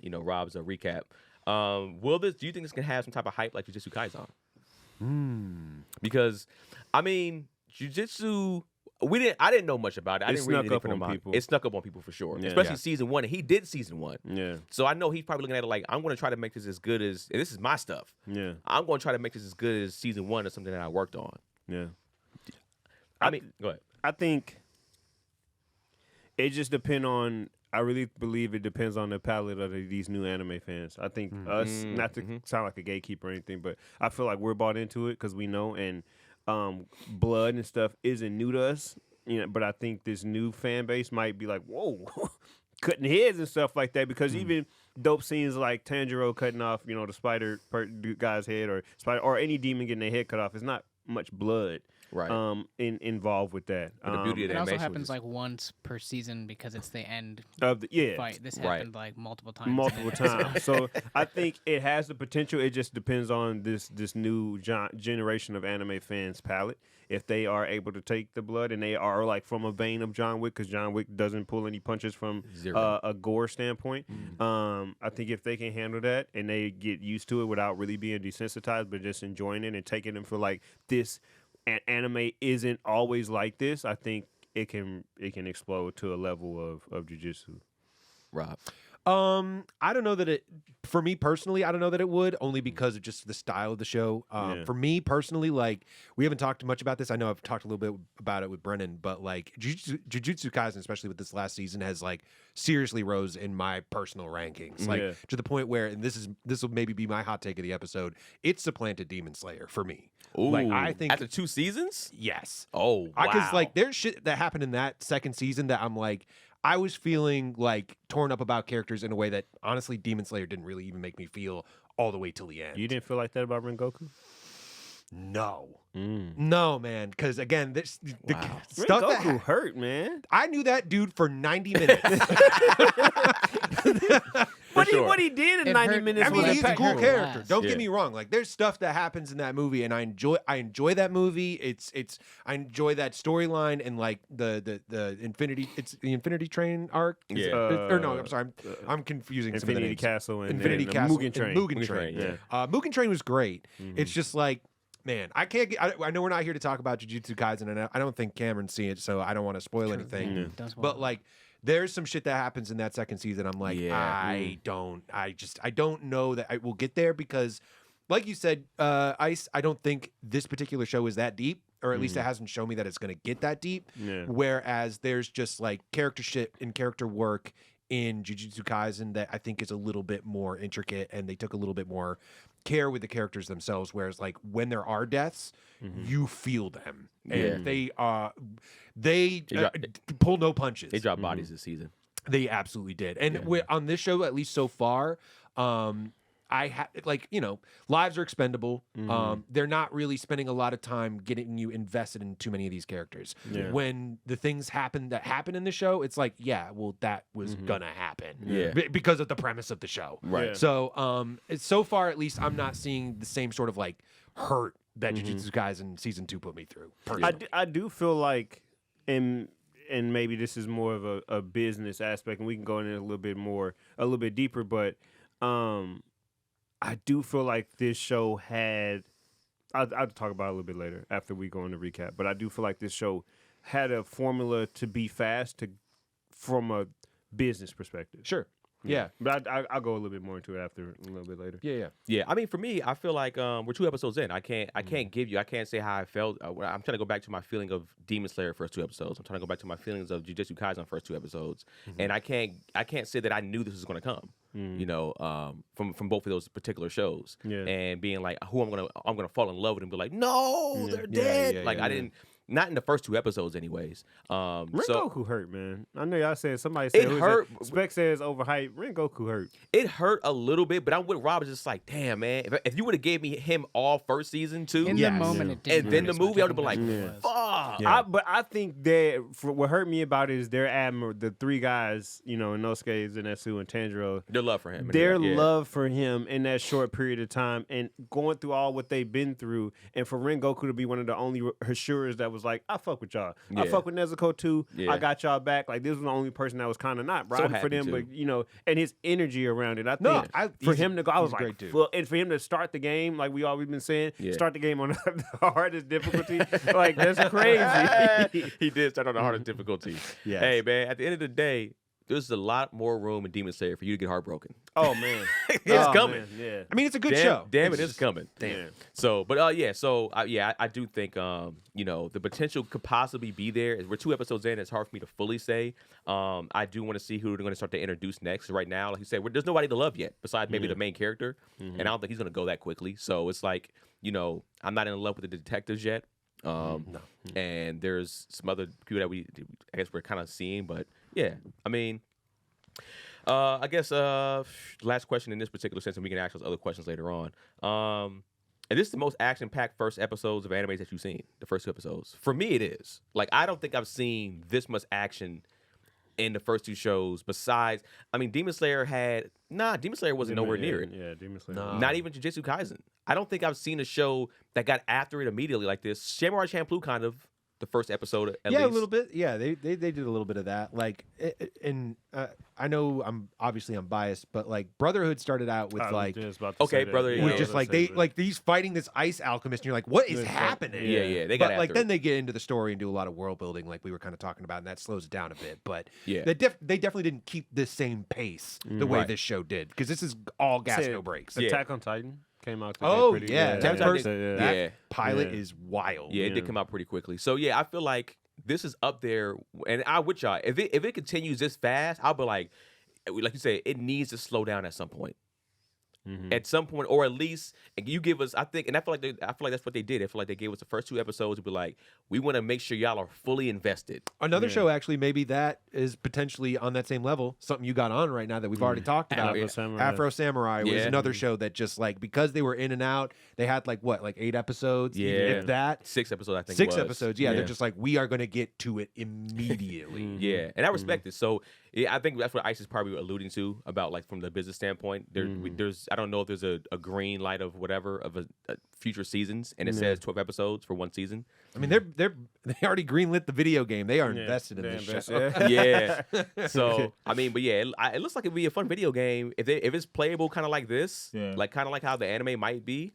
Rob's recap. Do you think this can have some type of hype like Jujutsu Kaisen? Because I mean, Jujutsu. I didn't know much about it. I didn't read anything from the people. It snuck up on people for sure, especially season 1. And he did season 1. Yeah. So I know he's probably looking at it like, I'm going to try to make this as good as, and this is my stuff. Yeah. I'm going to try to make this as good as season 1 or something that I worked on. Yeah. I mean, go ahead. I think it just depends on. I really believe it depends on the palate of these new anime fans. I think us, not to sound like a gatekeeper or anything, but I feel like we're bought into it because we know, and blood and stuff isn't new to us. But I think this new fan base might be like, whoa, cutting heads and stuff like that, because even dope scenes like Tanjiro cutting off, the spider guy's head or any demon getting their head cut off, it's not much blood. Right. Involved with that. But the beauty of It the also animation happens was like once per season because it's the end of the fight. This Right. happened like multiple times. multiple times. So I think it has the potential. It just depends on this new generation of anime fans' palate. If they are able to take the blood and they are like from a vein of John Wick, because John Wick doesn't pull any punches from a gore standpoint. I think if they can handle that and they get used to it without really being desensitized, but just enjoying it and taking it for like this. And anime isn't always like this. I think it can explode to a level of jujitsu. Rob. I don't know that it. For me personally, I don't know that it would, only because of just the style of the show. For me personally, like we haven't talked much about this. I know I've talked a little bit about it with Brennan, but like Jujutsu Kaisen, especially with this last season, has like seriously rose in my personal rankings, like to the point where, and this will maybe be my hot take of the episode. It supplanted Demon Slayer for me. Ooh, like I think after 2 seasons, yes. Oh, wow. Because like there's shit that happened in that second season that I'm like. I was feeling like torn up about characters in a way that honestly Demon Slayer didn't really even make me feel all the way till the end. You didn't feel like that about Rengoku? No. No, man. Because again, the stuff Rengoku that hurt, man. I knew that dude for 90 minutes. What he did in It 90 hurt. minutes I mean, was he's a cool hurt character. last. Don't get me wrong. Like, there's stuff that happens in that movie, and I enjoy that movie. I enjoy that storyline and like the Infinity Train arc. I'm sorry, I'm confusing some of the Infinity names. Castle and Infinity and Castle Mugen and Train. Mugen Train. Yeah. Mugen Train was great. It's just like Man, I can't get. I know we're not here to talk about Jujutsu Kaisen, and I don't think Cameron's seen it, so I don't want to spoil anything. Don't spoil But it. like, there's some shit that happens in that second season. I'm like, Yeah. I don't know that I will get there because, like you said, Ice. I don't think this particular show is that deep, or at least it hasn't shown me that it's going to get that deep. Yeah. Whereas there's just like character shit and character work in Jujutsu Kaisen that I think is a little bit more intricate, and they took a little bit more care with the characters themselves. Whereas like when there are deaths, you feel them, and they pull no punches. They dropped bodies this season. They absolutely did, and on this show, at least so far, lives are expendable. They're not really spending a lot of time getting you invested in too many of these characters. Yeah. When the things happen in the show, it's like, yeah, well, that was gonna happen. Yeah. Because of the premise of the show. Right. Yeah. So, so far, at least, I'm not seeing the same sort of like hurt that Jujutsu Kaisen season 2 put me through. Personally. I do feel like, and maybe this is more of a business aspect, and we can go into a little bit deeper, but I do feel like this show had. I'll talk about it a little bit later after we go into recap, but I do feel like this show had a formula to be fast from a business perspective. Sure. Yeah. But I'll go a little bit more into it after a little bit later. Yeah. Yeah, I mean, for me, I feel like we're 2 episodes in. I can't say how I felt. I'm trying to go back to my feeling of Demon Slayer first 2 episodes. I'm trying to go back to my feelings of Jujutsu Kaisen first 2 episodes, and I can't say that I knew this was going to come. You know, from both of those particular shows, and being like, who I'm gonna fall in love with and be like, no, they're dead. I didn't. Not in the first 2 episodes, anyways. Rengoku hurt, man. I know y'all said somebody said it hurt. Spec says overhyped. Rengoku hurt. It hurt a little bit, but I'm with Rob. It's just like, damn, man. If you would have gave me him all first season too, In the moment, it didn't and then the hurt as movie, I much. would have been think like, it was. fuck. But I think that what hurt me about it is their the 3 guys, Inosuke, Zenitsu, and Tanjiro. Their love for him. Their Yeah. love for him in that short period of time and going through all what they've been through, and for Rengoku to be one of the only Hashiras that was like, I fuck with y'all. I Yeah. fuck with Nezuko too. Yeah. I got y'all back. Like, this was the only person that was kind of not riding for happy them, too. but and his energy around it. I No, think for him to go, I was he's a like, great dude. well, and for him to start the game, like we always been saying, Yeah. start the game on the hardest difficulty. Like, that's crazy. He did start on the hardest difficulty. Yes. Hey, man, at the end of the day, there's a lot more room in Demon Slayer for you to get heartbroken. Oh man, It's coming. Man, yeah. I mean, it's a good Damn, show. Damn, It's it is just- coming. Damn. So, but I do think the potential could possibly be there. We're 2 episodes in. It's hard for me to fully say. I do want to see who they're going to start to introduce next. Right now, like you said, there's nobody to love yet besides maybe the main character, and I don't think he's going to go that quickly. So it's like, I'm not in love with the detectives yet. And there's some other people that I guess we're kind of seeing, but yeah, I mean. I guess last question in this particular sense, and we can ask those other questions later on. And this is the most action-packed first episodes of animes that you've seen, the first 2 episodes. For me, it is. Like, I don't think I've seen this much action in the first 2 shows besides, I mean, Demon Slayer wasn't nowhere near it. Yeah, Demon Slayer. No. Not even Jujutsu Kaisen. I don't think I've seen a show that got after it immediately like this. Samurai Champloo kind of, the first episode at least. A little bit. Yeah, they did a little bit of that. Like, and I know I'm biased, but like Brotherhood started out with like Okay, Brother, with yeah. just like these fighting this ice alchemist, and you're like, what is happening? Yeah, they got But like after then it. they get into the story and do a lot of world building, like we were kind of talking about, and that slows it down a bit. But Yeah. they definitely didn't keep the same pace the way Right. this show did, because this is all gas, Say- no brakes. Yeah. Attack on Titan came out. Oh, pretty yeah, good. that first- yeah. That Yeah. pilot Yeah. is wild. Yeah, it did come out pretty quickly. So yeah, I feel like this is up there, and I with y'all. If it continues this fast, I'll be like you say, it needs to slow down at some point. At some point, or at least you give us. I feel like that's what they did. I feel like they gave us the first 2 episodes to be like, we want to make sure y'all are fully invested. Another show, actually, maybe that is potentially on that same level. Something you got on right now that we've already talked about. Afro Samurai. Afro Samurai was Yeah. another show that just like, because they were in and out, they had like 8 episodes? Yeah. Even if that. 6 episodes, I think. 6 it was. episodes. Yeah, they're just like, we are going to get to it immediately. Yeah, and I respect it. So yeah, I think that's what Ice is probably alluding to about, like, from the business standpoint. There's I don't know if there's a green light of whatever of a future seasons, and it says 12 episodes for one season. I mean, they already greenlit the video game. They are invested in this show. Yeah. So I mean, but yeah, it looks like it'd be a fun video game if it's playable, kind of like this, Yeah. like kind of like how the anime might be.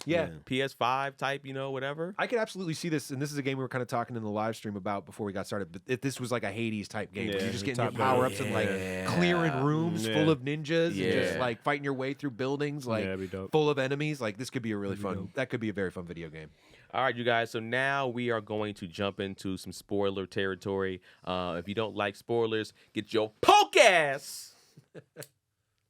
Yeah. PS5 type, whatever. I could absolutely see this, and this is a game we were kind of talking in the live stream about before we got started. But if this was like a Hades type game, where Yeah, you're just the getting your top power down. ups and like clearing rooms full of ninjas and just Yeah. like fighting your way through buildings like that'd be dope. full of enemies, like this could be a really fun. That could be a very fun video game. All right, you guys. So now we are going to jump into some spoiler territory. If you don't like spoilers, get your poke ass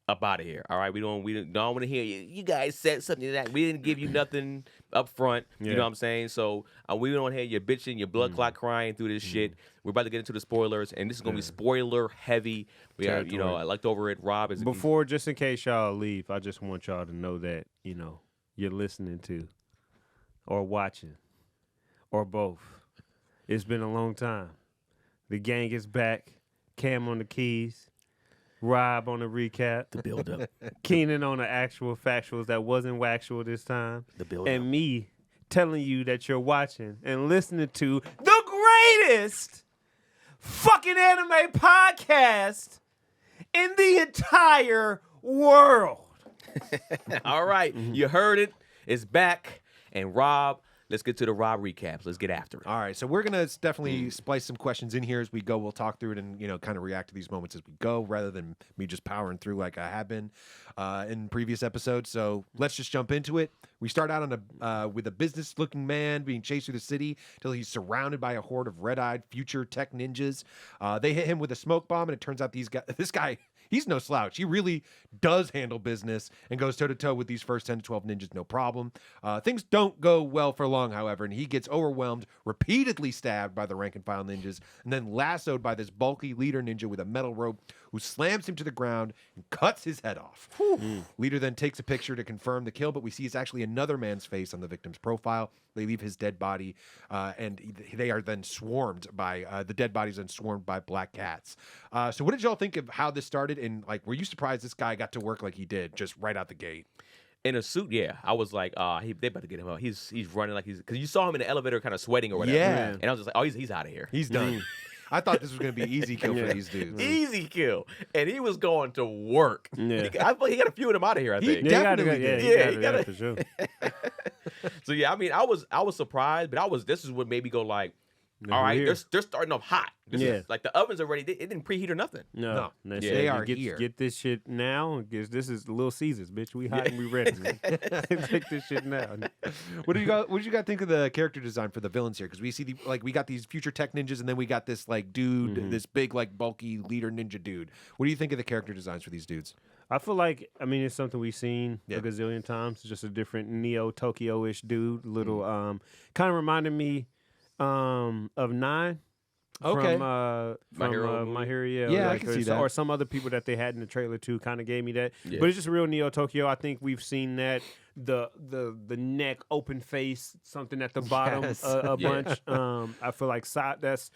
up out of here. All right, we don't want to hear you guys said something that we didn't give you nothing up front. You know what I'm saying? So we don't want to hear you bitching, your blood clot crying through this shit. We're about to get into the spoilers, and this is gonna be spoiler heavy. We are, I looked over it. Rob is Before, just in case y'all leave, I just want y'all to know that you're listening to, or watching, or both. It's been a long time. The gang is back. Cam on the keys. Rob on the recap. the build up. Keenan on the actual factuals that wasn't waxual this time. The build And me telling you that you're watching and listening to the greatest fucking anime podcast in the entire world. All right, you heard it. It's back. And Rob, let's get to the Rob recaps. Let's get after it. All right, so we're gonna definitely splice some questions in here as we go. We'll talk through it and kind of react to these moments as we go, rather than me just powering through like I have been in previous episodes. So let's just jump into it. We start out on with a business-looking man being chased through the city till he's surrounded by a horde of red-eyed future tech ninjas. They hit him with a smoke bomb, and it turns out this guy. He's no slouch. He really does handle business and goes toe-to-toe with these first 10 to 12 ninjas, no problem. Things don't go well for long, however, and he gets overwhelmed, repeatedly stabbed by the rank-and-file ninjas, and then lassoed by this bulky leader ninja with a metal rope who slams him to the ground and cuts his head off. Leader then takes a picture to confirm the kill, but we see it's actually another man's face on the victim's profile. They leave his dead body, and they are then swarmed by the dead bodies and swarmed by black cats. So what did y'all think of how this started? And like, were you surprised this guy got to work like he did, just right out the gate? In a suit, yeah. I was like, they better get him out. He's running like because you saw him in the elevator kind of sweating or whatever. Yeah. And I was just like, oh, he's out of here. He's done. I thought this was going to be easy kill for these dudes. Easy kill. And he was going to work. Yeah. I thought he got a few of them out of here, I think. Definitely did. He got it for sure. So yeah, I mean, I was surprised, but this is what made me go like, all right, they're starting off hot. This is like the oven's already. It didn't preheat or nothing. No. They are here. Get this shit now. This is Little Caesars, bitch. We hot and we ready. Take this shit now. What did you guys think of the character design for the villains here? Because we see we got these future tech ninjas, and then we got this like dude, this big like bulky leader ninja dude. What do you think of the character designs for these dudes? I feel like, it's something we've seen a gazillion times. It's just a different Neo Tokyo-ish dude. Little, kind of reminded me of Nine. Okay. From My Hero My Hero, yeah. Yeah, I like, can see that. Or some other people that they had in the trailer too kind of gave me that. Yeah. But it's just real Neo Tokyo. I think we've seen that. The neck, open face, something at the bottom Yes. a bunch. I feel like that's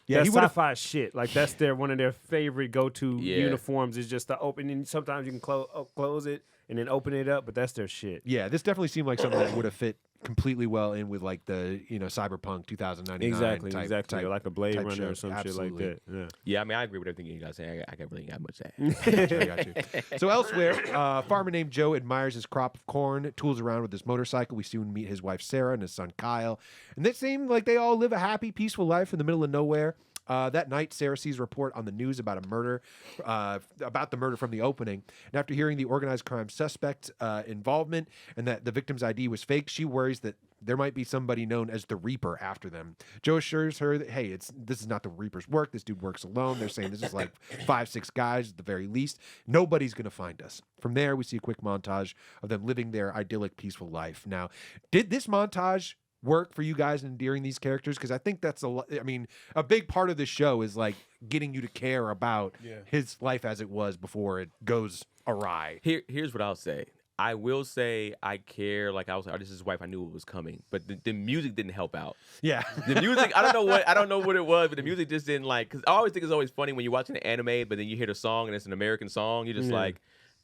Yeah, that's he would've- sci-fi shit. Like that's one of their favorite go-to Yeah. uniforms is just the open. And sometimes you can close it and then open it up, but that's their shit. Yeah, this definitely seemed like something that would have fit completely well in with like the Cyberpunk 2099 Exactly. type, Or like a Blade type Runner show. or some Absolutely. shit like that. Yeah. Yeah, I mean, I agree with everything you guys say. I can't really got much to add. I got you. So elsewhere, a farmer named Joe admires his crop of corn, tools around with his motorcycle. We soon meet his wife Sarah and his son Kyle, and they seem like they all live a happy, peaceful life in the middle of nowhere. That night, Sarah sees a report on the news about a murder, about the murder from the opening. And after hearing the organized crime suspect involvement and that the victim's ID was fake, she worries that there might be somebody known as the Reaper after them. Joe assures her that, hey, this is not the Reaper's work. This dude works alone. They're saying this is like 5-6 guys at the very least. Nobody's going to find us. From there, we see a quick montage of them living their idyllic, peaceful life. Now, did this montage work for you guys in endearing these characters? Because I think that's a big part of this show is like getting you to care about his life as it was before it goes awry. Here's what I'll say. I will say I care. Like I was, this is his wife. I knew it was coming, but the music didn't help out. Yeah, The music, I don't know what it was, but the music just didn't like. Because I always think it's always funny when you're watching an anime, but then you hear the song and it's an American song. You're just like,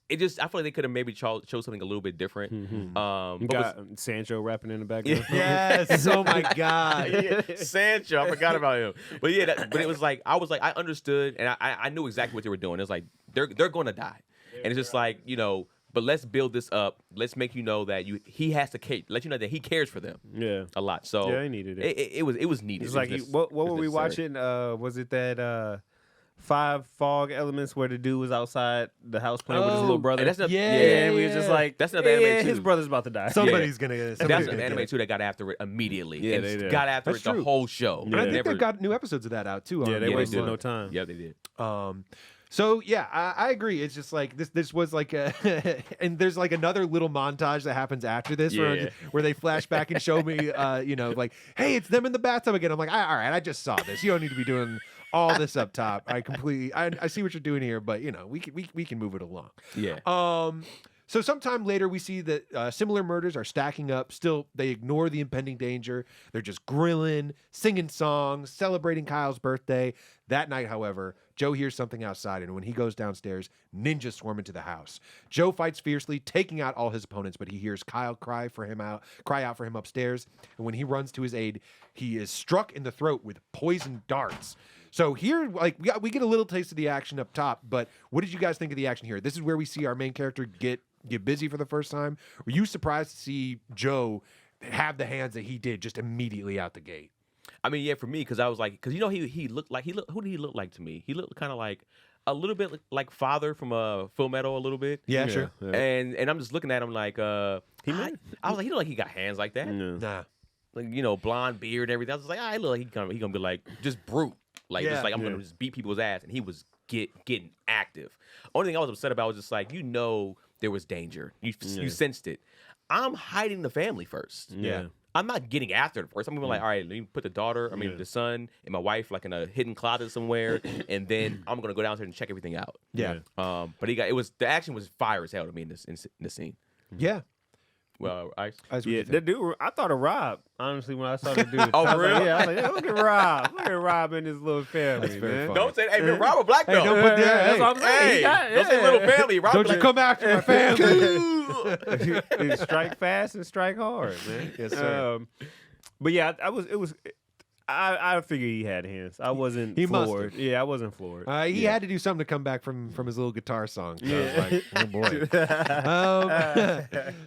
it just. I feel like they could have maybe chose something a little bit different. You But got Sancho rapping in the background. yes. Oh my God. yeah, Sancho, I forgot about him. But yeah, but it was like I understood and I knew exactly what they were doing. It's like they're going to die, and it's just like but let's build this up. Let's make you know that he has to let you know that he cares for them. Yeah. A lot. So Yeah, he needed it. It was needed. It's like what were we watching? Was it that 5 fog elements where the dude was outside the house playing with his little brother? And that's not, and we was just like, that's not the anime too. His brother's about to die. Somebody's gonna. That's Somebody's an gonna anime get it. too that got after it immediately. Yeah, and they did. got after That's it the true. whole show. And I think Never- they've got new episodes of that out too. Yeah, they Yeah, wasted did. no time. Yeah, they did. So yeah, I agree. It's just like this was like a, and there's like another little montage that happens after this where they flash back and show me, like, hey, it's them in the bathtub again. I'm like, all right, I just saw this. You don't need to be doing all this up top. I see what you're doing here, but we can move it along. Yeah. So sometime later, we see that similar murders are stacking up. Still, they ignore the impending danger. They're just grilling, singing songs, celebrating Kyle's birthday. That night, however, Joe hears something outside, and when he goes downstairs, ninjas swarm into the house. Joe fights fiercely, taking out all his opponents, but he hears Kyle cry out for him upstairs. And when he runs to his aid, he is struck in the throat with poison darts. So here, like, we get a little taste of the action up top, but what did you guys think of the action here? This is where we see our main character get busy for the first time. Were you surprised to see Joe have the hands that he did just immediately out the gate? I mean, yeah, for me, because I was like, because he looked like who did he look like to me? He looked kind of like a little bit like Father from Full Metal a little bit. Yeah, sure. Yeah. And I'm just looking at him like I was like, he look like he got hands like that. Nah. Like blonde beard and everything. I was like, he look like he gonna be like just brute, like just like I'm gonna just beat people's ass, and he was getting active. Only thing I was upset about was just like there was danger. You sensed it. I'm hiding the family first. Yeah. I'm not getting after it first. I'm gonna be like, all right, let me put the son and my wife like in a hidden closet somewhere, and then I'm gonna go downstairs and check everything out. Yeah. But the action was fire as hell to me in this scene. Yeah. Well, Ice. Yeah, the dude, I thought of Rob, honestly, when I saw the dude. Oh, I was for real? Like, yeah, I was like, yeah, look at Rob. Look at Rob and his little family, That's very man. funny. Don't say, hey, man, Rob a black belt. don't put that- That's what I'm saying. Hey, don't say little family. Rob Don't you come after my family. Strike fast and strike hard, man. Yes, sir. But yeah, I figured he had hands. I wasn't He must floored. have. Yeah, I wasn't floored. He had to do something to come back from his little guitar song. So I was like, oh boy.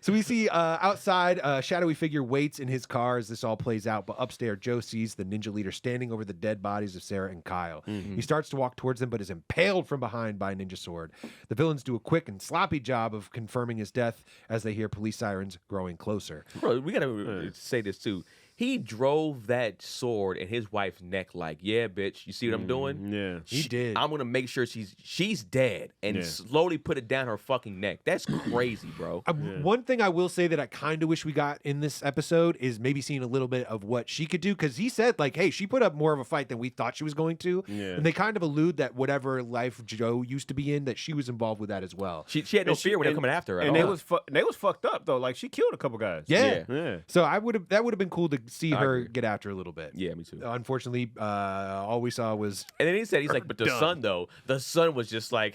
So we see outside, a shadowy figure waits in his car as this all plays out. But upstairs, Joe sees the ninja leader standing over the dead bodies of Sarah and Kyle. He starts to walk towards them, but is impaled from behind by a ninja sword. The villains do a quick and sloppy job of confirming his death as they hear police sirens growing closer. Bro, we gotta say this too. He drove that sword in his wife's neck like, yeah, bitch, you see what I'm doing? Yeah. He did. I'm gonna make sure she's dead and slowly put it down her fucking neck. That's crazy, bro. One thing I will say that I kind of wish we got in this episode is maybe seeing a little bit of what she could do, because he said like, hey, she put up more of a fight than we thought she was going to. Yeah. And they kind of allude that whatever life Joe used to be in, that she was involved with that as well. She had no fear when they're coming after her. And at they all. was fucked up though. Like she killed a couple guys. Yeah. Yeah. So that would have been cool to see her agree. get after a little bit. Yeah, me too. Unfortunately, all we saw was And then he's like, but the son though, the son was just like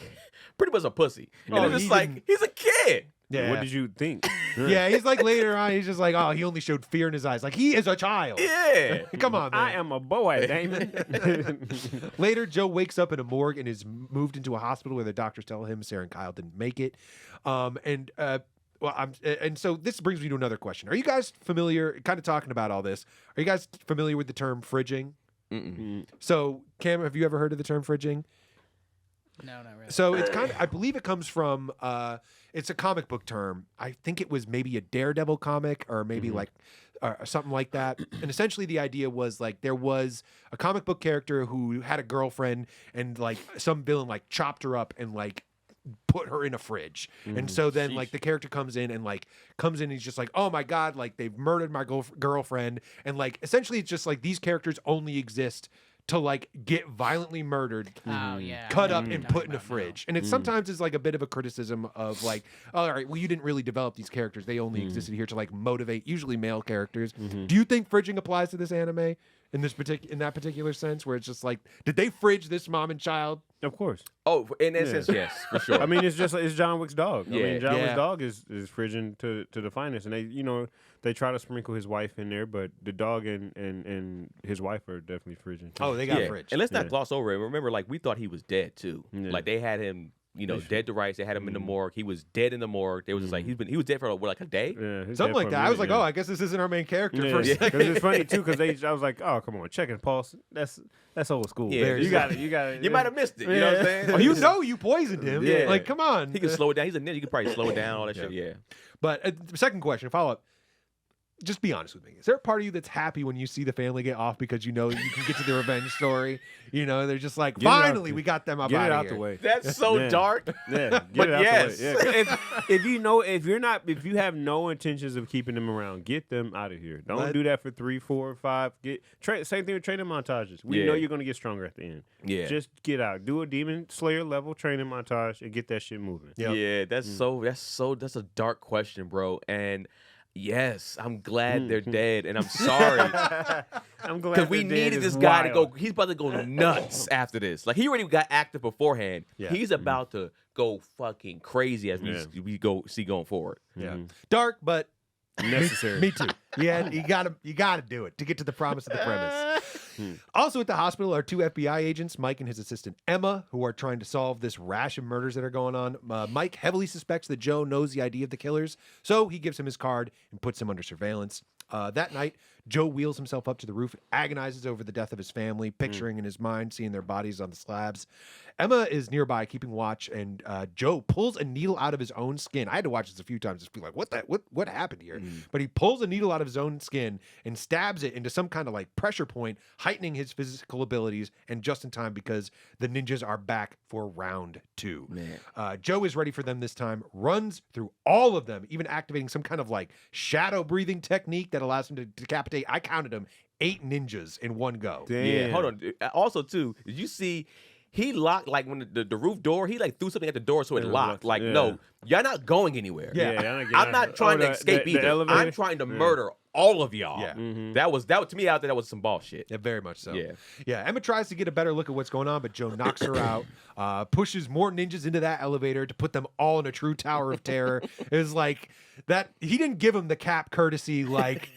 pretty much a pussy. And Oh, it's just he like didn't- he's a kid. yeah. What did you think? Yeah, he's like later on, he's just like, oh, he only showed fear in his eyes. Like he is a child. Yeah. Come on, man. I am a boy, Damon. Later, Joe wakes up in a morgue and is moved into a hospital where the doctors tell him Sarah and Kyle didn't make it. And so this brings me to another question. Are you guys familiar, kind of talking about all this, are you guys familiar with the term fridging? Mm-mm. So, Cam, have you ever heard of the term fridging? No, not really. So it's I believe it comes from, it's a comic book term. I think it was maybe a Daredevil comic or maybe like something like that. And essentially the idea was like there was a comic book character who had a girlfriend and like some villain like chopped her up and like put her in a fridge. And so then like the character comes in and he's just like, oh my God, like they've murdered my girlfriend. And like essentially it's just like these characters only exist to like get violently murdered, Oh yeah. cut I know up what and you're put talking in a about now. fridge. And it sometimes is like a bit of a criticism of like, oh, all right, well, you didn't really develop these characters. They only existed here to like motivate usually male characters. Do you think fridging applies to this anime in that particular sense where it's just like, did they fridge this mom and child? Of course. Oh, in that sense, yes, for sure. I mean, it's John Wick's dog. I Yeah. mean, John Yeah. Wick's dog is fridging to the finest, and they try to sprinkle his wife in there, but the dog and his wife are definitely fridging. Oh, they got yeah. fridged. And let's not Yeah. gloss over it. Remember, like we thought he was dead too. Yeah. Like they had him dead to rights. They had him in the morgue. He was dead in the morgue. They was just like he was dead for like a day. Yeah, Something like that. I was like, oh, I guess this isn't our main character for a second. Because it's funny too. Because I was like, oh, come on, checking pulse. That's old school. Yeah, you got it. You might have missed it. You know what I'm saying? Oh, you know you poisoned him. Yeah. Like, come on. He can slow it down. He's a ninja. You could probably slow it down. All that shit. Yeah. But second question, follow up. Just be honest with me. Is there a part of you that's happy when you see the family get off because you know you can get to the revenge story? They're just like, finally, we got them out Get it of out here. the way. That's so dark. Yeah, get But it out yes. the way. Yeah. If you have no intentions of keeping them around, get them out of here. Don't do that for 3, 4, 5. Same thing with training montages. We know you're gonna get stronger at the end. Yeah. Just get out. Do a Demon Slayer level training montage and get that shit moving. Yep. Yeah, that's a dark question, bro. And yes, I'm glad they're dead, and I'm sorry I'm glad because we they're dead needed is this guy to wild. go. He's about to go nuts after this. Like he already got active beforehand. Yeah. He's about to go fucking crazy as we go see going forward. Yeah. Dark, but necessary. me too. Yeah, you gotta do it to get to the promise of the premise. Also at the hospital are 2 FBI agents, Mike and his assistant Emma, who are trying to solve this rash of murders that are going on. Mike heavily suspects that Joe knows the ID of the killers, so he gives him his card and puts him under surveillance. That night, Joe wheels himself up to the roof and agonizes over the death of his family, picturing in his mind seeing their bodies on the slabs. Emma is nearby keeping watch, and Joe pulls a needle out of his own skin. I had to watch this a few times to be like, what happened here? But he pulls a needle out of his own skin and stabs it into some kind of like pressure point, heightening his physical abilities, and just in time because the ninjas are back for round 2. Joe is ready for them this time, runs through all of them, even activating some kind of like shadow breathing technique that allows him to decapitate, I counted them, 8 ninjas in one go. Damn. Yeah, hold on. Also, too, did you see? He locked, like, when the roof door, he, like, threw something at the door so it locked. Like, no, you're not going anywhere. Yeah. I'm not trying to escape either. elevator? I'm trying to murder all of y'all. Yeah. That to me out there, that was some bullshit. Yeah, very much so. Yeah. Emma tries to get a better look at what's going on, but Joe knocks her out, pushes more ninjas into that elevator to put them all in a true tower of terror. It was like that. He didn't give him the cap courtesy, like,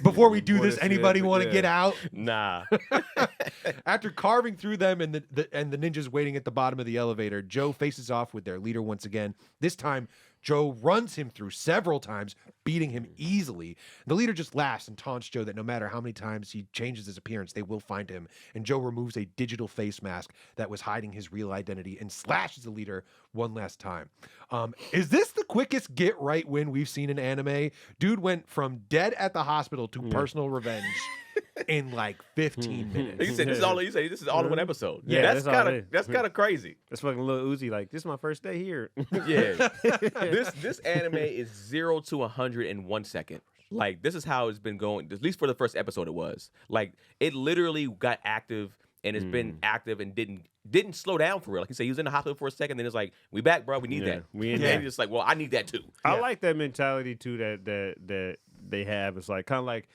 before we do this, anybody want to get out? Nah. After carving through them and the ninjas waiting at the bottom of the elevator, Joe faces off with their leader once again. This time, Joe runs him through several times, beating him easily. The leader just laughs and taunts Joe that no matter how many times he changes his appearance, they will find him. And Joe removes a digital face mask that was hiding his real identity and slashes the leader one last time. Is this the quickest get-right win we've seen in anime? Dude went from dead at the hospital to personal revenge in like 15 minutes. You said this is all in one episode. Yeah, that's kind of crazy. That's fucking Lil Uzi. Like, this is my first day here. Yeah. This anime is 0 to 100 in 1 second. Like, this is how it's been going. At least for the first episode, it was. Like, it literally got active and it's been active and didn't slow down for real. Like you said, he was in the hospital for a second, then it's like, we back, bro. We need that. We in and there. he's just like, well, I need that too. I like that mentality too that they have. It's like kind of like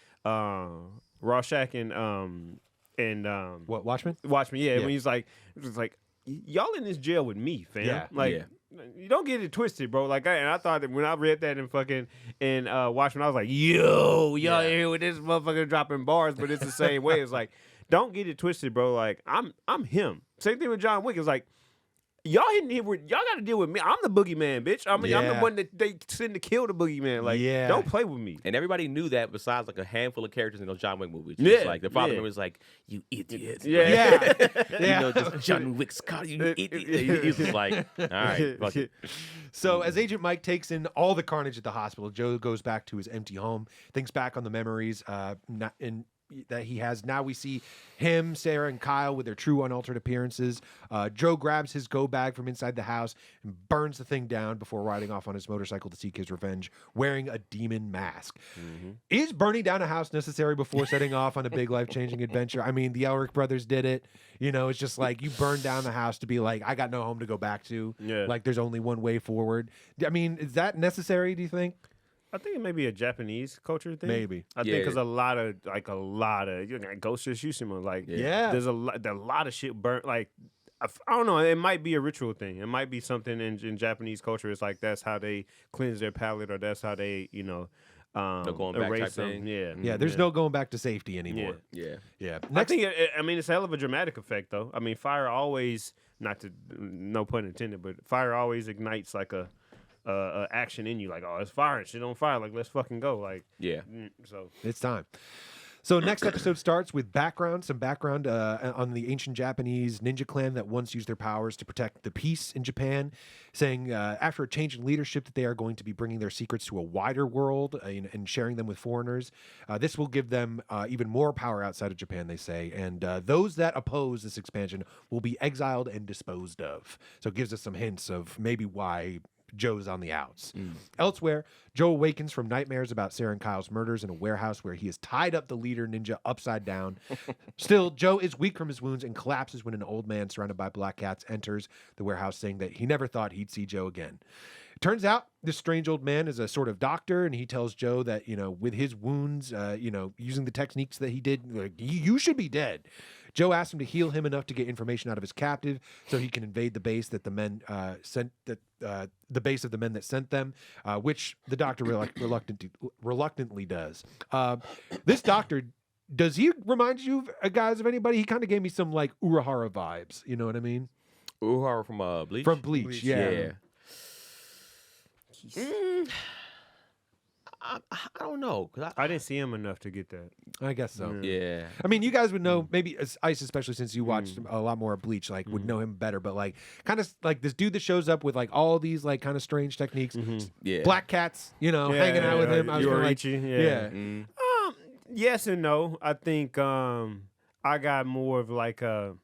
Rorschach and What, Watchmen? Watchmen. Yeah, when he's like, it's like y'all in this jail with me, fam. Yeah. Like. You don't get it twisted, bro. Like, I thought that when I read that in Watchmen, I was like, y'all here with this motherfucker dropping bars, but it's the same way. It's like, don't get it twisted, bro. Like, I'm him. Same thing with John Wick. It's like, y'all in here with y'all got to deal with me. I'm the boogeyman, bitch. I'm the one that they send to kill the boogeyman. Like, don't play with me. And everybody knew that besides like a handful of characters in those John Wick movies. Yeah, It's like the father yeah. was like, you idiot. Yeah. You know, this John Wick's car, you idiot. He's just like, all right, fuck it. So as Agent Mike takes in all the carnage at the hospital, Joe goes back to his empty home, thinks back on the memories that he has. Now we see him, Sarah, and Kyle with their true unaltered appearances. Joe grabs his go bag from inside the house and burns the thing down before riding off on his motorcycle to seek his revenge, wearing a demon mask. Is burning down a house necessary before setting off on a big life-changing adventure? I mean, the Elric brothers did it. You know, it's just like you burn down the house to be like, I got no home to go back to. Yeah. Like there's only one way forward. I mean, is that necessary, do you think? I think it may be a Japanese culture thing. Maybe. I think because a lot of you know, Ghost of Tsushima, like there's a lot of shit burnt. Like I don't know, it might be a ritual thing. It might be something in Japanese culture. It's like that's how they cleanse their palate, or that's how they going back erase type them. thing. Yeah, Yeah, there's no going back to safety anymore. Yeah. Yeah. I Next, think I mean it's a hell of a dramatic effect though. I mean fire always no pun intended, but fire always ignites like a action in you. Like it's fire, shit on fire. Like let's fucking go. Like Yeah. so it's time. So next episode starts with some background on the ancient Japanese ninja clan that once used their powers to protect the peace in Japan, saying after a change in leadership that they are going to be bringing their secrets to a wider world and sharing them with foreigners. This will give them even more power outside of Japan, they say, and those that oppose this expansion will be exiled and disposed of. So it gives us some hints of maybe why Joe's on the outs. Elsewhere, Joe awakens from nightmares about Sarah and Kyle's murders in a warehouse where he has tied up the leader ninja upside down. Still, Joe is weak from his wounds and collapses when an old man surrounded by black cats enters the warehouse, saying that he never thought he'd see Joe again. It turns out this strange old man is a sort of doctor, and he tells Joe that, with his wounds, using the techniques that he did, like, you should be dead. Joe asks him to heal him enough to get information out of his captive so he can invade the base that the men the base of the men that sent them, which the doctor reluctantly does. This doctor, does he remind you guys of anybody? He kind of gave me some like Urahara vibes. You know what I mean? Urahara from Bleach? From Bleach, yeah. I don't know. I didn't see him enough to get that. I guess so. Yeah. I mean, you guys would know, maybe Ice, especially since you watched a lot more of Bleach, like would know him better. But like, kind of like this dude that shows up with like all these like kind of strange techniques, Yeah. black cats, hanging out with him. I was kinda like, Yoriichi, yes and no. I think I got more of like a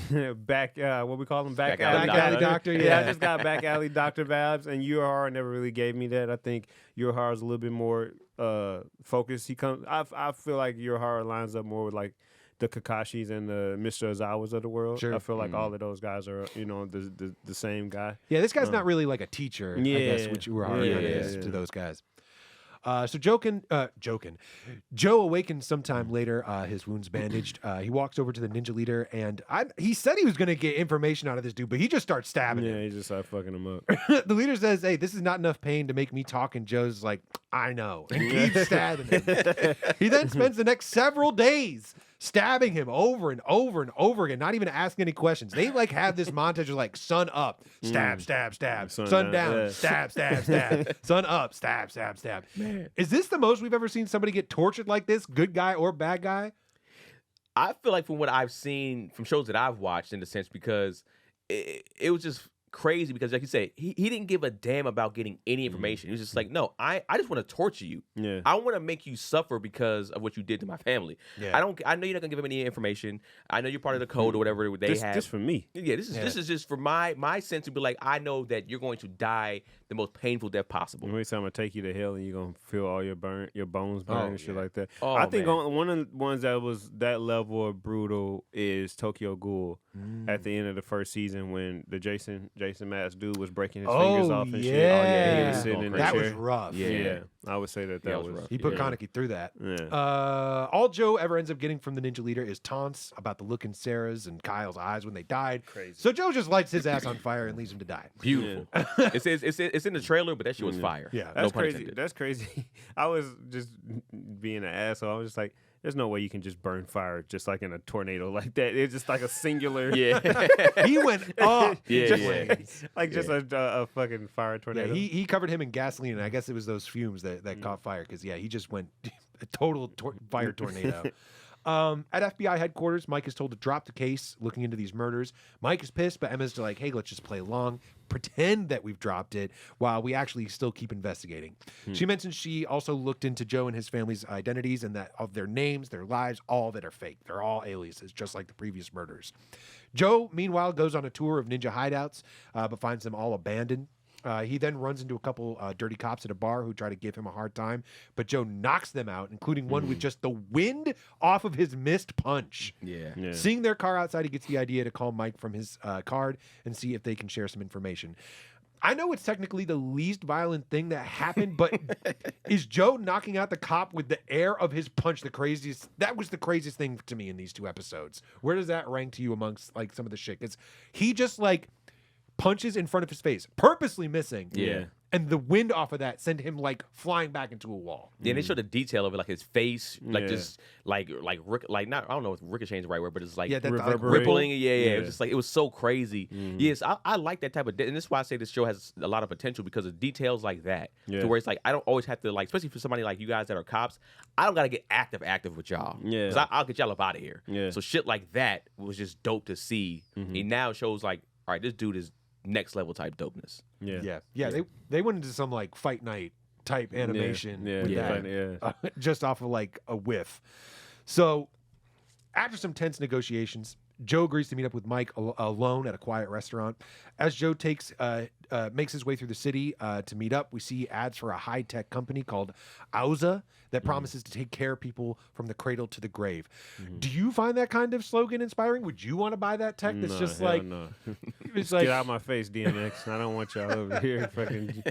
what we call him, back alley doctor. Yeah, I just got back alley doctor vibes, and Urahara never really gave me that. I think Urahara's a little bit more focused. I feel like Urahara lines up more with like the Kakashis and the Mr. Ozawas of the world. Sure. I feel like all of those guys are the same guy. Yeah, this guy's not really like a teacher, I guess, which Urahara is to those guys. So Joe awakens sometime later, his wounds bandaged. He walks over to the ninja leader, and he said he was going to get information out of this dude, but he just starts stabbing him. Yeah, he just started fucking him up. The leader says, "Hey, this is not enough pain to make me talk," and Joe's like, "I know," and keeps stabbing him. He then spends the next several days stabbing him over and over and over again, not even asking any questions. They like have this montage of like sun up, stab, stab, stab, sun down, stab, stab, stab, sun up, stab, stab, stab. Man. Is this the most we've ever seen somebody get tortured like this, good guy or bad guy? I feel like from what I've seen from shows that I've watched, in a sense, because it was just crazy, because like you say, he didn't give a damn about getting any information. He was just like, no, I just want to torture you. Yeah. I want to make you suffer because of what you did to my family. Yeah. I know you're not gonna give him any information. I know you're part of the code or whatever they have. This for me. Yeah, this is just for my sense to be like, I know that you're going to die the most painful death possible. Next time I take you to hell and you're gonna feel all your bones burn and shit like that. Oh, I think man. one of the ones that was that level of brutal is Tokyo Ghoul at the end of the first season, when the Jason Matt's dude was breaking his fingers off and shit. Oh yeah, he was sitting in the that chair. was rough. Yeah, I would say that was rough. He put Kaneki through that. Yeah. All Joe ever ends up getting from the ninja leader is taunts about the look in Sarah's and Kyle's eyes when they died. Crazy. So Joe just lights his ass on fire and leaves him to die. Beautiful. It's in the trailer, but that shit was fire. Yeah. No That's pun crazy. intended. That's crazy. I was just being an asshole. I was just like, there's no way you can just burn fire just like in a tornado like that. It's just like a singular. Yeah. He went up. Like just a fucking fire Yeah, tornado. he covered him in gasoline, and I guess it was those fumes that caught fire, because he just went a total fire tornado. At FBI headquarters, Mike is told to drop the case looking into these murders. Mike is pissed, but Emma's like, hey, let's just play along, pretend that we've dropped it while we actually still keep investigating. She mentions she also looked into Joe and his family's identities, and that of their names, their lives, all that are fake. They're all aliases, just like the previous murders. Joe, meanwhile, goes on a tour of ninja hideouts, but finds them all abandoned. He then runs into a couple dirty cops at a bar who try to give him a hard time, but Joe knocks them out, including one with just the wind off of his missed punch. Yeah. Seeing their car outside, he gets the idea to call Mike from his card and see if they can share some information. I know it's technically the least violent thing that happened, but is Joe knocking out the cop with the air of his punch the craziest? That was the craziest thing to me in these two episodes. Where does that rank to you amongst like some of the shit? Because he just like punches in front of his face, purposely missing. Yeah. and the wind off of that sent him like flying back into a wall. Yeah, and they showed the detail of it, like his face, like Yeah. just like not I don't know if ricocheting is the right word, but it's like Yeah, that like, reverberate. rippling. Yeah. It Yeah. was just like it was so crazy. Yes, I like that type of, and this is why I say this show has a lot of potential because of details like that. Yeah. To where it's like I don't always have to like, especially for somebody like you guys that are cops, I don't gotta get active with y'all. Yeah. 'Cause I'll get y'all up out of here. Yeah. So shit like that was just dope to see. It now shows like, all right, this dude is next level type dopeness. Yeah. Yeah. They went into some like Fight Night type animation with that, Yeah. just off of like a whiff. So after some tense negotiations, Joe agrees to meet up with Mike alone at a quiet restaurant. As Joe makes his way through the city to meet up, we see ads for a high-tech company called Auza that promises to take care of people from the cradle to the grave. Do you find that kind of slogan inspiring? Would you want to buy that tech that's just hell like no. it's Get like out of my face, DMX. I don't want y'all over here. Fucking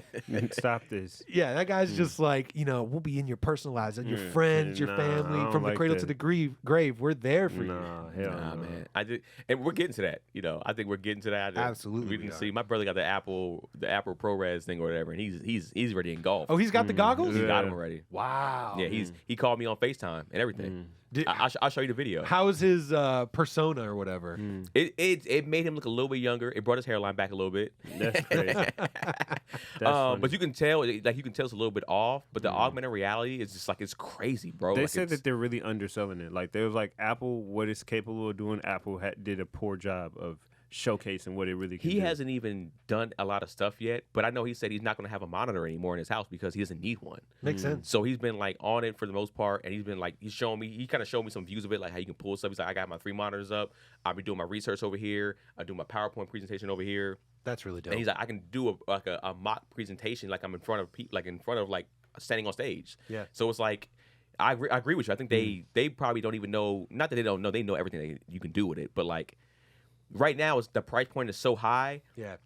stop this. yeah, that guy's just like, we'll be in your personal lives and your Yeah. friends, your Nah, I family, don't from the like cradle that. to the grave. We're there for you. Nah, hell Nah, no. man. And we're getting to that. I think we're getting to that. Absolutely We we didn't are. see. My brother got the Apple ProRes thing or whatever, and he's ready in golf. Oh, he's got the goggles? He got Yeah. him already. Wow. Yeah, he called me on FaceTime and everything. I'll show you the video. How's his persona or whatever? It made him look a little bit younger. It brought his hairline back a little bit. That's crazy. But you can tell it's a little bit off. But the augmented reality is just like it's crazy, bro. They Like, said it's- that they're really underselling it. Like there was like Apple, what it's capable of doing. Apple did a poor job of showcasing what it really can he do. hasn't even done a lot of stuff yet. But I know he said he's not going to have a monitor anymore in his house because he doesn't need one. Makes sense. So he's been like on it for the most part, and he's been like he kind of showed me some views of it, like how you can pull stuff. He's like, I got my 3 monitors up. I'll be doing my research over here. I do my PowerPoint presentation over here, That's really dope. and he's like, I can do a mock presentation like I'm in front of people, like standing on stage. Yeah. So it's like. I agree with you. I think they probably don't even know. Not that they don't know. They know everything you can do with it. But like right now, the price point is so high. yeah.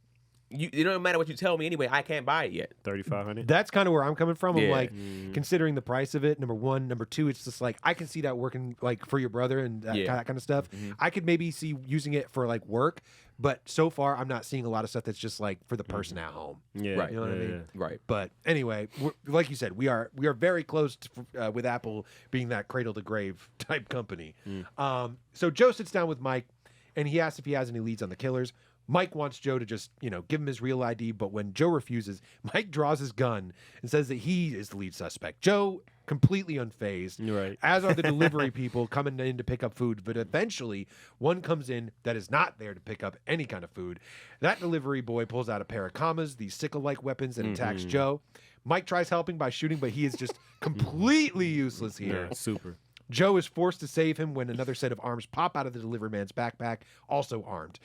It don't matter what you tell me anyway. I can't buy it yet. 3,500. That's kind of where I'm coming from. I'm Yeah. like, considering the price of it, number one. Number two, it's just like, I can see that working like for your brother and that, Yeah. kind of stuff. I could maybe see using it for like work, but so far, I'm not seeing a lot of stuff that's just like for the person at home. Yeah, Right. You know what I mean? Right. But anyway, like you said, we are very close to, with Apple being that cradle to grave type company. So Joe sits down with Mike, and he asks if he has any leads on the killers. Mike wants Joe to just, give him his real ID, but when Joe refuses, Mike draws his gun and says that he is the lead suspect. Joe, completely unfazed, Right. as are the delivery people coming in to pick up food. But eventually, one comes in that is not there to pick up any kind of food. That delivery boy pulls out a pair of commas, these sickle-like weapons, and attacks Joe. Mike tries helping by shooting, but he is just completely useless here. Yeah, super. Joe is forced to save him when another set of arms pop out of the delivery man's backpack, also armed.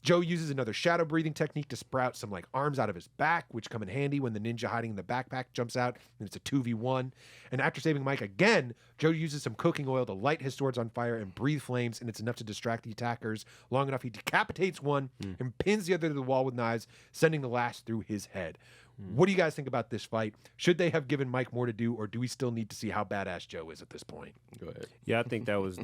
Joe uses another shadow breathing technique to sprout some like arms out of his back, which come in handy when the ninja hiding in the backpack jumps out, and it's a 2v1. And after saving Mike again, Joe uses some cooking oil to light his swords on fire and breathe flames, and it's enough to distract the attackers. Long enough, he decapitates one and pins the other to the wall with knives, sending the last through his head. What do you guys think about this fight? Should they have given Mike more to do, or do we still need to see how badass Joe is at this point? Go ahead. Yeah, I think that's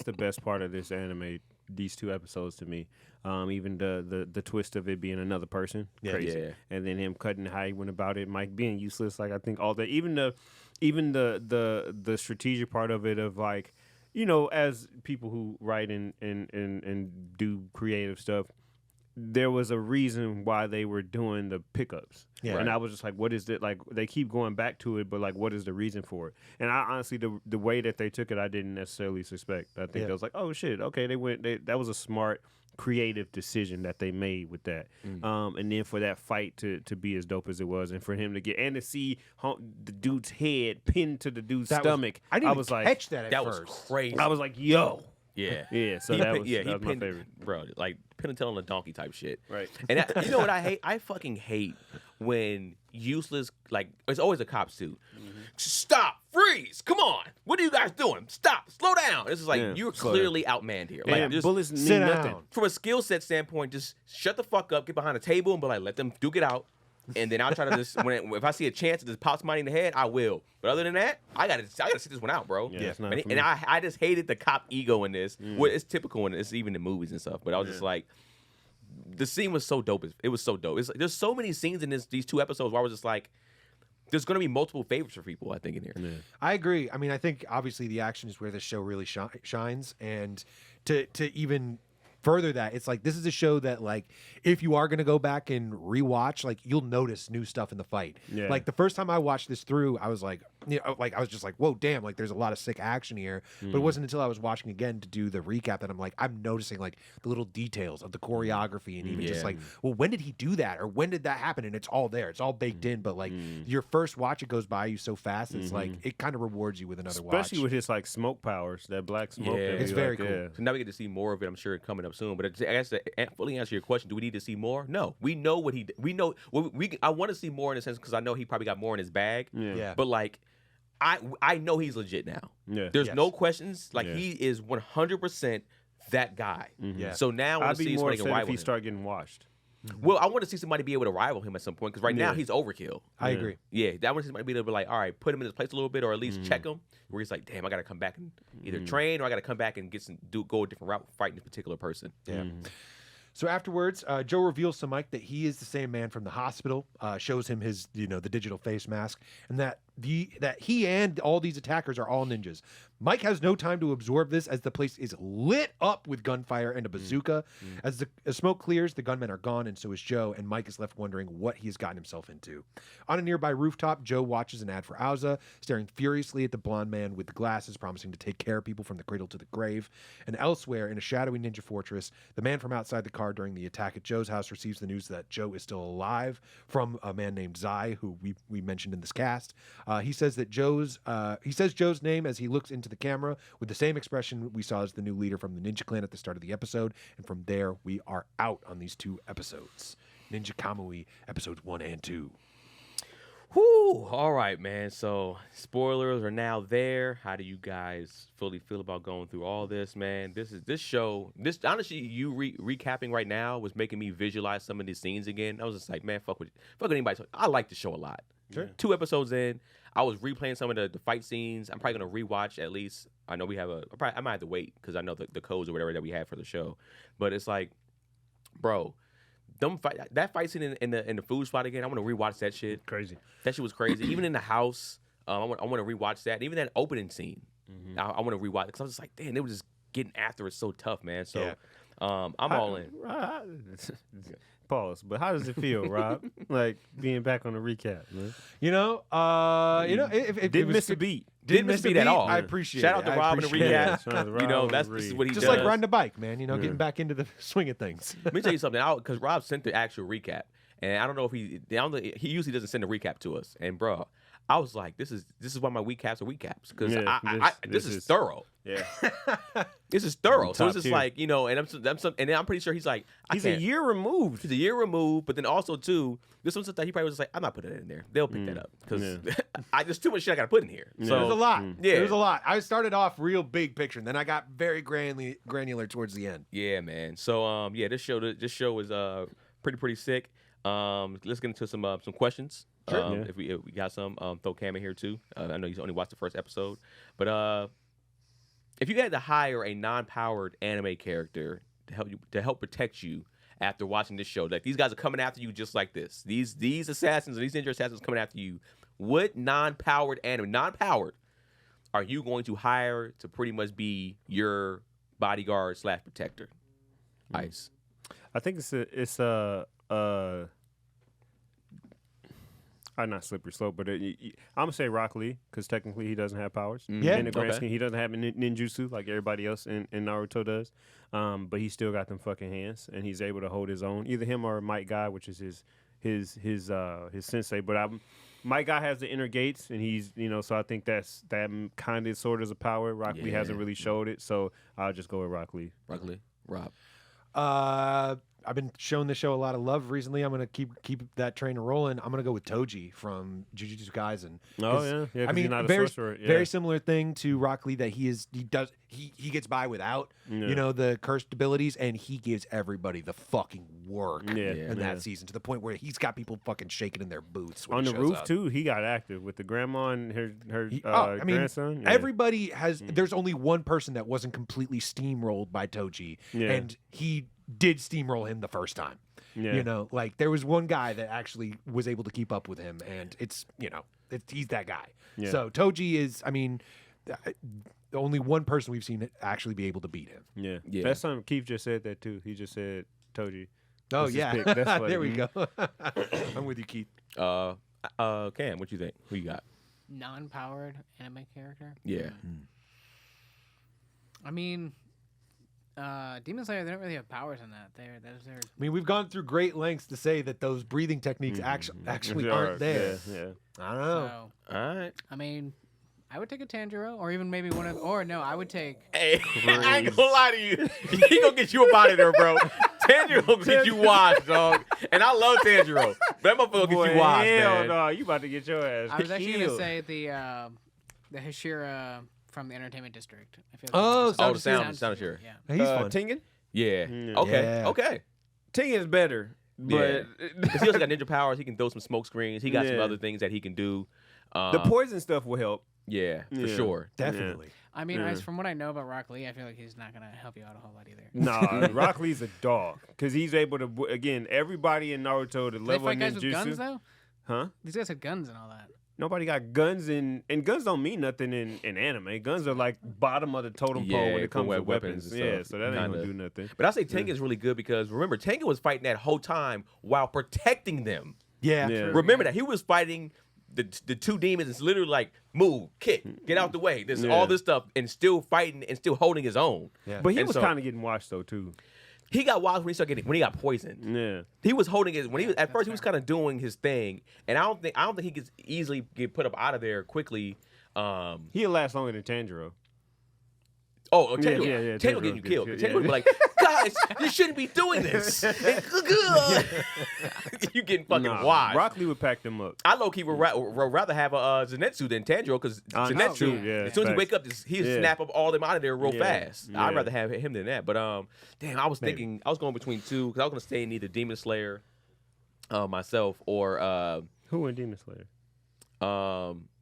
the best part of this anime. These 2 episodes to me, even the twist of it being another person, crazy, Yeah. and then him cutting how he went about it, Mike being useless. Like I think all that, even the strategic part of it of like, as people who write and do creative stuff, there was a reason why they were doing the pickups. Yeah. And I was just like, what is it? Like, they keep going back to it, but like, what is the reason for it? And I honestly, the way that they took it, I didn't necessarily suspect. I think Yeah. I was like, oh shit, okay, that was a smart, creative decision that they made with that. And then for that fight to be as dope as it was, and for him to to see the dude's head pinned to the dude's stomach, I didn't was even like, catch that at That first. was crazy. I was like, yo. Yeah. Yeah, so He that pin- was, yeah, that he was my pinned, favorite. bro. Like pin and tail on a donkey type shit. Right. And you know what I hate? I fucking hate when useless, like it's always the cops too. Stop, freeze, come on. What are you guys doing? Stop, slow down. It's just like Yeah, you're slow down. clearly outmanned here. Like And just bullets mean sit nothing. down. from a skill set standpoint, just shut the fuck up, get behind a table, and be like, let them duke it out. And then I'll try to just if I see a chance to just pop somebody in the head, I will. But other than that, I gotta sit this one out, bro. Yeah, it's not And, for and me. I just hated the cop ego in this. Well, it's typical and it's even in movies and stuff. But I was just like, the scene was so dope. It was so dope. There's so many scenes in these 2 episodes where I was just like, there's going to be multiple favorites for people, I think, in here. Yeah. I agree. I mean, I think obviously the action is where the show really shines, and to even further that, it's like this is a show that, like, if you are going to go back and rewatch, like, you'll notice new stuff in the fight. Yeah. Like the first time I watched this through, I was like, I was just like, whoa, damn, like there's a lot of sick action here. But it wasn't until I was watching again to do the recap that I'm noticing like the little details of the choreography and even just like, well, when did he do that or when did that happen? And it's all there, it's all baked in. But like your first watch, it goes by you so fast. It's like it kind of rewards you with another watch, especially with his like smoke powers, that black smoke. Yeah. that It's be very like, cool. yeah. So now we get to see more of it. I'm sure coming up soon. But I guess to fully answer your question, do we need to see more? No, we know what he. We know. Well, I want to see more in a sense because I know he probably got more in his bag. Yeah. But like, I know he's legit now. Yeah. There's Yes. no questions. Like Yeah. he is 100% that guy. Yeah. So now I want I'd to see be more somebody can upset if rival he him. start getting washed. Well, I want to see somebody be able to rival him at some point because right now Yeah. he's overkill. I Yeah. agree. Yeah, I want to see somebody be able to like, all right, put him in his place a little bit, or at least check him. Where he's like, damn, I got to come back and either train or I got to come back and go a different route fighting this particular person. Yeah. So afterwards, Joe reveals to Mike that he is the same man from the hospital. Shows him his, the digital face mask, and that he and all these attackers are all ninjas. Mike has no time to absorb this as the place is lit up with gunfire and a bazooka. As the smoke clears, the gunmen are gone, and so is Joe, and Mike is left wondering what he has gotten himself into. On a nearby rooftop, Joe watches an ad for Auza, staring furiously at the blonde man with the glasses, promising to take care of people from the cradle to the grave. And elsewhere, in a shadowy ninja fortress, the man from outside the car during the attack at Joe's house receives the news that Joe is still alive from a man named Zai, who we mentioned in this cast. He says Joe's name as he looks into the camera with the same expression we saw as the new leader from the Ninja Clan at the start of the episode. And from there, we are out on these 2 episodes. Ninja Kamui, episodes 1 and 2. Whew. All right, man. So spoilers are now there. How do you guys fully feel about going through all this, man? This show. Honestly, you recapping right now was making me visualize some of these scenes again. I was just like, man, fuck anybody. I like the show a lot. Sure. 2 episodes in, I was replaying some of the fight scenes. I'm probably gonna rewatch at least. I know we have I might have to wait because I know the codes or whatever that we had for the show. But it's like, bro, that fight scene in the food spot again. I want to rewatch that shit. Crazy. That shit was crazy. Even in the house, I want to rewatch that. And even that opening scene, I want to rewatch it because I was just like, damn, they were just getting after it so tough, man. So Yeah. I'm all in. Pause. But how does it feel, Rob? Like being back on the recap, man. If it Didn't was miss a good- beat. Didn't miss a beat at all. I appreciate Shout it. out to I Rob in the appreciate it. recap. Shout out to Rob You know, on the this read. is what he Just does. like riding a bike, man. Getting back into the swing of things. Let me tell you something. Because Rob sent the actual recap, and I don't know if he usually doesn't send a recap to us. And bro, I was like, this is why my recaps are recaps because Yeah, this is thorough. Yeah. This is thorough. So Top it's just tier. like, and I'm pretty sure he's like, He's a year removed. He's a year removed, but then also too, this was stuff that he probably was just like, I'm not putting it in there. They'll pick that up because there's too much shit I got to put in here. There's So a lot. Yeah. There's a lot. I started off real big picture, and then I got very granular towards the end. yeah, man. So this show is pretty sick. Let's get into some questions. Sure. If we got some, throw Cam in here too. I know he's only watched the first episode, but if you had to hire a non-powered anime character to help protect you after watching this show, like these guys are coming after you just like this. These assassins or these ninja assassins coming after you. What non-powered are you going to hire to pretty much be your bodyguard / protector? Ice. I think it's not slippery slope, but I'm gonna say Rock Lee because technically he doesn't have powers. Yeah. In the grand Okay. scheme, he doesn't have ninjutsu like everybody else in Naruto does. But he still got them fucking hands, and he's able to hold his own. Either him or Mike Guy, which is his sensei. But Mike Guy has the inner gates, and he's so I think that kind of sort of is a power. Rock Lee hasn't really showed it, so I'll just go with Rock Lee. Rob. I've been showing the show a lot of love recently. I'm gonna keep that train rolling. I'm gonna go with Toji from Jujutsu Kaisen. Oh, yeah. Yeah, 'cause I mean, he's not a very sorcerer. Yeah. very similar thing to Rock Lee that he gets by without the cursed abilities, and he gives everybody the fucking work in that season to the point where he's got people fucking shaking in their boots when On he the shows roof up. too, he got active with the grandma and her I mean, grandson. Yeah. everybody has. There's only one person that wasn't completely steamrolled by Toji, Yeah. and he did steamroll him the first time. Yeah. You know, like there was one guy that actually was able to keep up with him, and it's he's that guy. Yeah. So Toji is, I mean, only one person we've seen actually be able to beat him. Yeah. Yeah. That's something Keith just said that too. He just said Toji. Oh That's his yeah, pick. That's funny. there we go. I'm with you, Keith. Cam, what you think? Who you got? Non-powered anime character. Yeah. I mean, Demon Slayer, they don't really have powers in that. Those are. I mean, we've gone through great lengths to say that those breathing techniques actually They aren't are, there. Yeah. I don't know. So, All right. I mean, I would take a Tanjiro, or even maybe one of. Or no, I would take. Hey, I ain't gonna lie to you. He gonna get you up out of there, bro. Tanjiro gonna get you washed, dog. And I love Tanjiro, but that motherfucker gonna get you washed, hell man. no, you about to get your ass. I was actually gonna killed. say the Hashira from the Entertainment District. I feel Oh, like Oh, Sound the sound Hashira. Yeah. He's fun. Tingen? Yeah. Mm. Okay. Yeah. Okay. Tingen's better, Yeah. but Because he also got ninja powers. He can throw some smoke screens. He got some Yeah. other things that he can do. the poison stuff will help. Yeah, for Yeah. sure. Definitely. I mean, Yeah. from what I know about Rock Lee, I feel like he's not gonna help you out a whole lot either. Nah, Rock Lee's a dog because he's able to. Again, everybody in Naruto, the Do they level of fight guys with guns ninjutsu. though? Huh? These guys have guns and all that. Nobody got guns and guns don't mean nothing in anime. Guns are like bottom of the totem pole Yeah, when it for comes to weapons weapons. and Yeah, stuff. so that ain't Kinda. gonna do nothing. But I say Tengen's really good because remember, Tengen was fighting that whole time while protecting them. Yeah. Yeah. True. Remember that he was fighting the two demons. It's literally like move, kick, get out the way. There's Yeah. all this stuff and still fighting and still holding his own. Yeah. But he And was so- kind of getting washed though too. He got wild when he got poisoned. Yeah. He was holding his when he was at that's first he was fair. kind of doing his thing, and I don't think he could easily get put up out of there quickly. He'll last longer than Tanjiro. Tango, yeah, Tango Tanjiro getting you gets killed. you, Tango yeah. would be like, guys, you shouldn't be doing this. You getting fucking Nah, wide. Rock Lee would pack them up. I low key would rather have a Zenitsu than Tanjiro because I know. Zenitsu, Yeah, as soon as he facts. wake up, he'd Yeah. snap up all them out of there real Yeah, fast. yeah. I'd rather have him than that. But damn, I was Maybe. thinking I was going between two because I was gonna stay in either Demon Slayer, myself, or Who in Demon Slayer?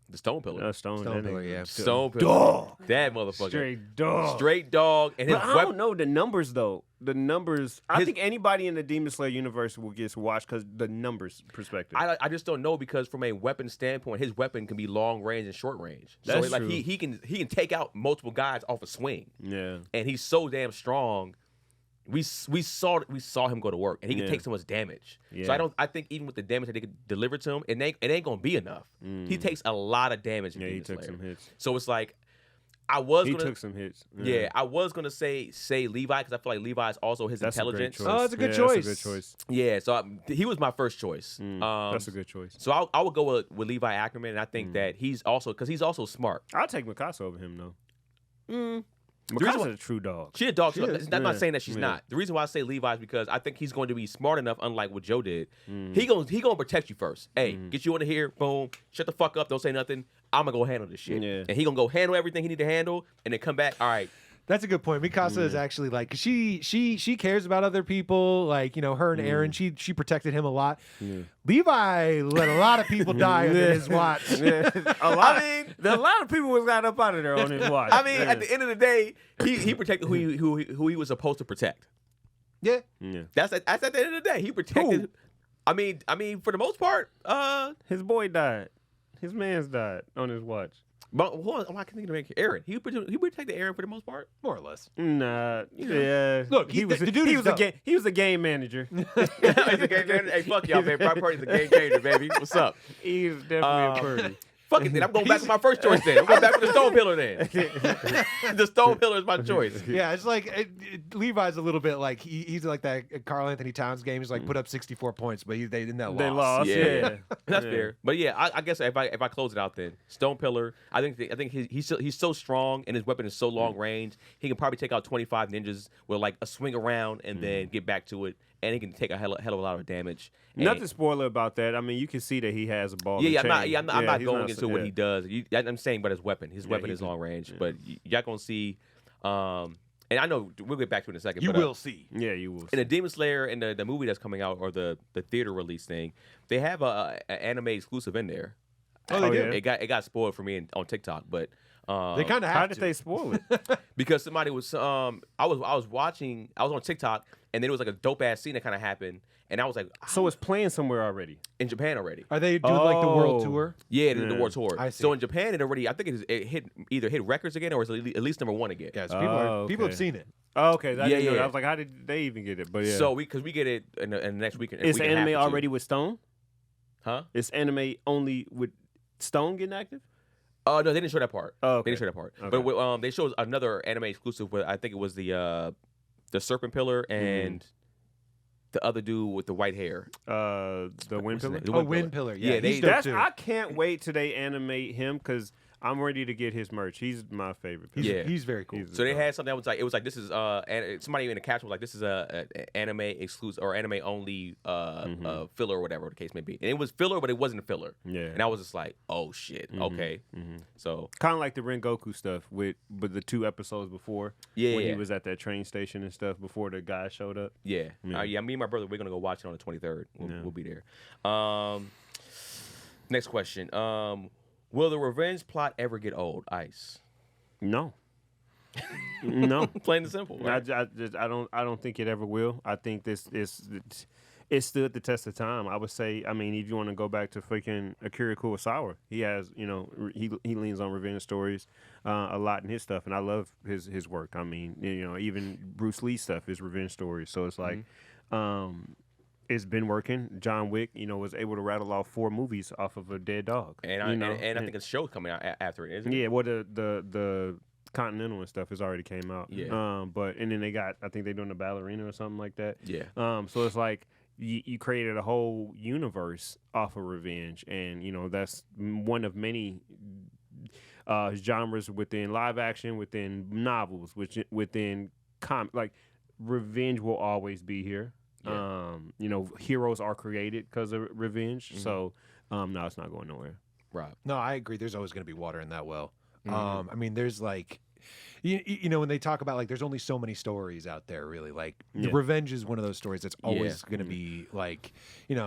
the Stone Pillar. Stone. Stone that Pillar, nigga. yeah. Stone Pillar. Dog. That motherfucker. Straight dog. And his But I weapon. don't know the numbers though. The numbers. I His- think anybody in the Demon Slayer universe will get watched because the numbers perspective. I just don't know because from a weapon standpoint, his weapon can be long range and short range. So That's like true. he can take out multiple guys off a swing, yeah. and he's so damn strong. We saw him go to work, and he can Yeah. take so much damage. So Yeah. I think even with the damage that they could deliver to him, it ain't gonna be enough. He takes a lot of damage. In Yeah, he Demon took Slayer. some hits. So it's like I was He gonna took some hits. yeah I was gonna say Levi because I feel like Levi is also his That's a great intelligence. choice. Oh, that's a good That's choice. a good choice. Yeah, so he was my first choice. That's a good choice. So I would go with Levi Ackerman, and I think that he's also because he's also smart. I'll take Mikasa over him though. The reason Mikasa's why- a true dog. She a dog. is. I'm not Yeah. saying that she's Yeah. not. The reason why I say Levi is because I think he's going to be smart enough, unlike what Joe did. He gonna protect you first. Hey, get you into here, boom, shut the fuck up, don't say nothing. I'm gonna go handle this shit. Yeah. And he gonna go handle everything he need to handle, and then come back. All right, That's a good point. Mikasa is actually like she cares about other people. Like, you know, her and Aaron, she protected him a lot. Levi let a lot of people die under his watch. A lot. A lot of people was got up out of there on his watch. I mean, at the end of the day, he protected who he was supposed to protect. Yeah. yeah. That's at the end of the day, he protected. Who? I mean, for the most part, His boy died. His man's died on his watch. but hold on, I can't think of the Aaron. He protected Aaron for the most part. More or less. Nah, yeah. Look, he was the dude he is was a dumb. game he was a game manager. He's a game manager. Hey, fuck y'all, man. Prime Party's a game changer, baby. What's up? He's definitely a Purdy. Fuck it, then. I'm going back with my first choice then. I'm going back with the Stone Pillar then. The Stone Pillar is my choice. Yeah, it's like Levi's a little bit like he's like that Carl Anthony Towns game. He's like put up 64 points, but they didn't that They loss. lost. Yeah. That's Yeah. fair. But yeah, I guess if I close it out then, Stone Pillar. I think he's so strong and his weapon is so long range. He can probably take out 25 ninjas with like a swing around and then get back to it, and he can take a hell of a lot of damage. And- Nothing spoiler about that. I mean, you can see that he has a ball. Yeah, and I'm chain. not he's going into what yeah. he does. I'm saying about his weapon. His weapon he's is a- long range, yeah. but y'all gonna see. And I know we'll get back to it in a second. You but, will see. Yeah, you will. in the Demon Slayer and the movie that's coming out or the theater release thing, they have a anime exclusive in there. Oh, they do? It got spoiled for me on TikTok, but They kind of have How to. did they spoil it? because somebody was I was on TikTok, and then it was like a dope ass scene that kind of happened, and I was like, So it's playing somewhere already. in Japan already. Are they doing like the world Oh. tour? Yeah, the Yeah. World Tour. I see. So in Japan, it already, I think it either hit records again, or it's at least #1 again. Yes, Oh, people have okay. seen it. Oh, okay. I didn't know that. yeah. I was like, how did they even get it? But yeah. So because we get it in the next week. is week and a half anime or two. already with Stone? Huh? Is anime only with Stone getting active? Oh no, they didn't show that part. Oh, okay. They didn't show that part. Okay. But they showed another anime exclusive. With, I think it was the Serpent Pillar and the other dude with the white hair. The Wind What's his Pillar. name? The Oh, Wind Wind Pillar. Pillar. Yeah, Yeah, they- he's dope That's too. I can't wait till they animate him because I'm ready to get his merch. He's my favorite. He's, Yeah. he's very cool. He's- So they had something that was like, it was like, this is somebody in the caption was like, this is a anime exclusive or anime only filler or whatever the case may be. And it was filler, but it wasn't a filler. Yeah. And I was just like, oh shit, okay. So Kind of like the Rengoku stuff but the 2 episodes before. Yeah, When yeah. he was at that train station and stuff before the guy showed up. yeah, Yeah. me and my brother, we're gonna go watch it on the 23rd. Yeah. We'll be there. Next question. Will the revenge plot ever get old? Ice. No. No. Plain and simple. Right? I don't think it ever will. I think it stood the test of time. I would say, I mean, if you want to go back to freaking Akira Kurosawa, he has, he leans on revenge stories a lot in his stuff, and I love his work. I mean, even Bruce Lee stuff is revenge stories. So it's like, it's been working. John Wick, was able to rattle off 4 movies off of a dead dog. And I think a show's coming out after it, isn't it? Yeah, well, the Continental and stuff has already came out. Yeah. And then I think they're doing the ballerina or something like that. Yeah. So it's like you created a whole universe off of revenge, and that's one of many genres within live action, within novels, within like revenge will always be here. Yeah. Heroes are created because of revenge. So no, it's not going nowhere. Right. No, I agree. There's always going to be water in that well. I mean, there's like, when they talk about like, there's only so many stories out there, really. Like, Yeah. revenge is one of those stories that's always going to be like, As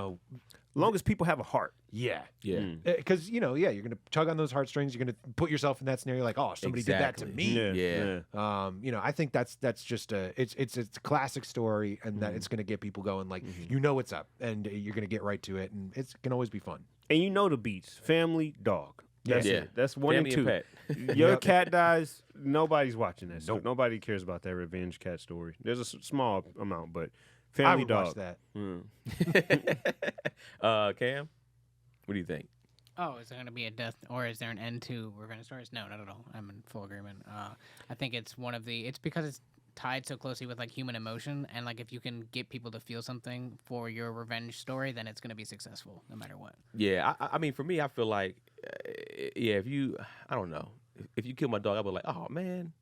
long as people have a heart. yeah. Yeah. Because, you're going to tug on those heartstrings. You're going to put yourself in that scenario like, oh, somebody did that to Exactly. me. Yeah. I think that's just it's a classic story, and that it's going to get people going like, what's up, and you're going to get right to it, and it can always be fun. And the beats. Family, dog. That's Yeah. it. That's 1 Family and 2. and pet. Your cat dies, nobody's watching that. Nope. Nobody cares about that revenge cat story. There's a small amount, but I family would dog. watch that. Cam, what do you think? Oh, is there going to be a death, or is there an end to revenge stories? No, not at all. I'm in full agreement. I think it's it's because it's tied so closely with like human emotion, and like if you can get people to feel something for your revenge story, then it's going to be successful no matter what. Yeah, I mean, for me, I feel like, if you, I don't know, if you kill my dog, I'll be like, oh man.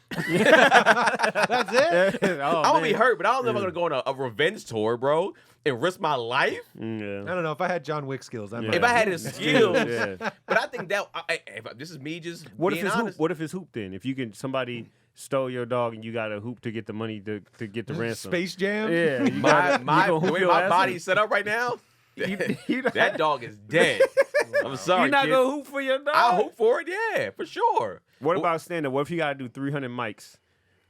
That's it. Oh, I'm gonna be man. hurt, but I don't know if I'm gonna go on a revenge tour, bro, and risk my life. I Yeah. don't know if I had John Wick skills. I might If I have. had his skills, Yeah. but I think that if this is me just What if being it's honest. hoop? What if it's hoop then? If somebody stole your dog and you got a hoop to get the money to get the ransom. Space Jam. Yeah. You My gonna the hoop way your my ass body's up? set up right now, You not- that dog is dead. I'm sorry, You're not kid. gonna hoop for your dog. I'll hope for it, yeah, for sure. What about stand up? What if you gotta do 300 mics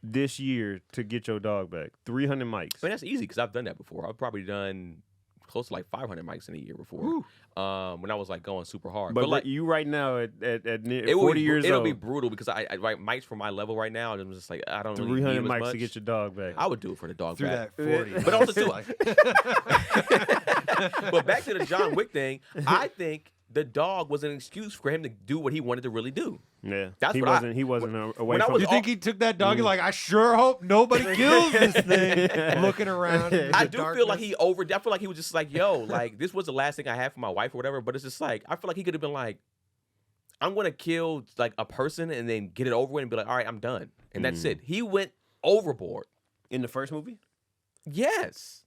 this year to get your dog back? 300 mics. I mean, that's easy because I've done that before. I've probably done close to like 500 mics in a year before. When I was like going super hard. But like you right now at near it will 40 be, years it'll old, be brutal because I write mics for my level right now, and I'm just like I don't really 300 give as mics much. to get your dog back. I would do it for the dog Through back. that 40. But also too, Like- but back to the John Wick thing, I think the dog was an excuse for him to do what he wanted to really do. Yeah, That's he what wasn't. He wasn't away when I from. was You think he took that dog and like, I sure hope nobody kills this thing. Looking around. in I the do feel like darkness. I feel like he was just like, yo, like this was the last thing I had for my wife or whatever. But it's just like I feel like he could have been like, I'm gonna kill like a person and then get it over with and be like, all right, I'm done, and that's it. He went overboard. in the first movie. Yes,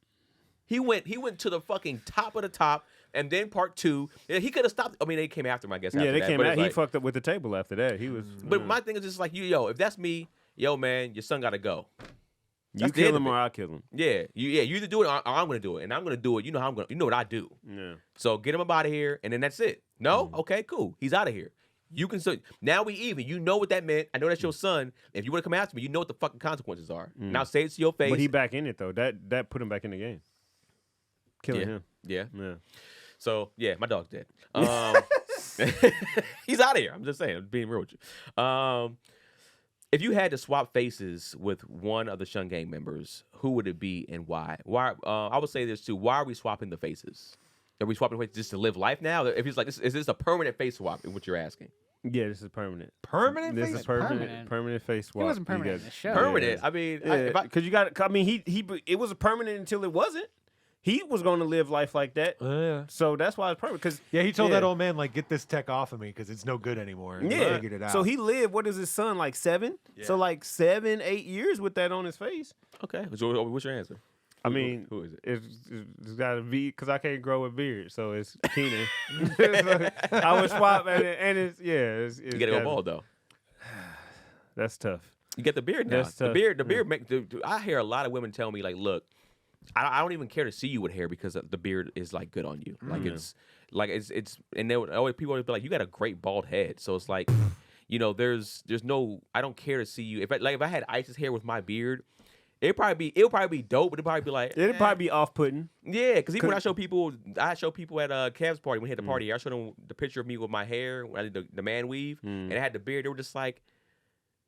he went to the fucking top of the top, and then part 2, he could have stopped. I mean, they came after him, I guess. Yeah, after they that, came but out. it's He like- fucked up with the table after that. He was. But my thing is just like yo, if that's me, yo, man, your son gotta go. you that's the kill end him of or it. I'll kill him. Yeah, you either do it or I'm gonna do it, and I'm gonna do it. You know how I'm gonna. You know what I do. Yeah. So get him up out of here, and then that's it. No? Okay, cool. He's out of here. You can so now we even. You know what that meant. I know that's your son. If you want to come after me, you know what the fucking consequences are. Now say it to your face. But he back in it though. That put him back in the game. Killing him. Yeah. Yeah. So yeah, my dog's dead. He's out of here. I'm just saying, I'm being real with you. If you had to swap faces with one of the Shun Gang members, who would it be and why? Why? I would say this too. Why are we swapping the faces? Are we swapping faces just to live life now? If he's like, is this a permanent face swap? Is what you're asking? Yeah, this is permanent. Permanent This face? is permanent face swap. It wasn't You permanent in guys- the show. Permanent. I mean, because you got. I mean, it was a permanent until it wasn't. He was going to live life like that. Yeah. So that's why it's permanent. Because Yeah, he told that old man, like, get this tech off of me because it's no good anymore. And he yeah. figured it out. So he lived. What is his son like 7? Yeah. So like 7, 8 years with that on his face. okay. So what's your answer? I mean, who is it? It's got to be because I can't grow a beard, so it's Keenan. I would swap, and it's It's You gotta go bald though. That's tough. You get the beard now. That's The tough. beard. I hear a lot of women tell me like, look, I don't even care to see you with hair because the beard is like good on you. Like it's and they would always people always be like, you got a great bald head. So it's like, there's no, I don't care to see you. If I had Ice's hair with my beard, it'll probably be dope, but it'd probably be like It'd probably be off-putting. yeah, because even when I show people at Kev's party when he had the party, I showed them the picture of me with my hair when I did the man weave, and I had the beard. They were just like,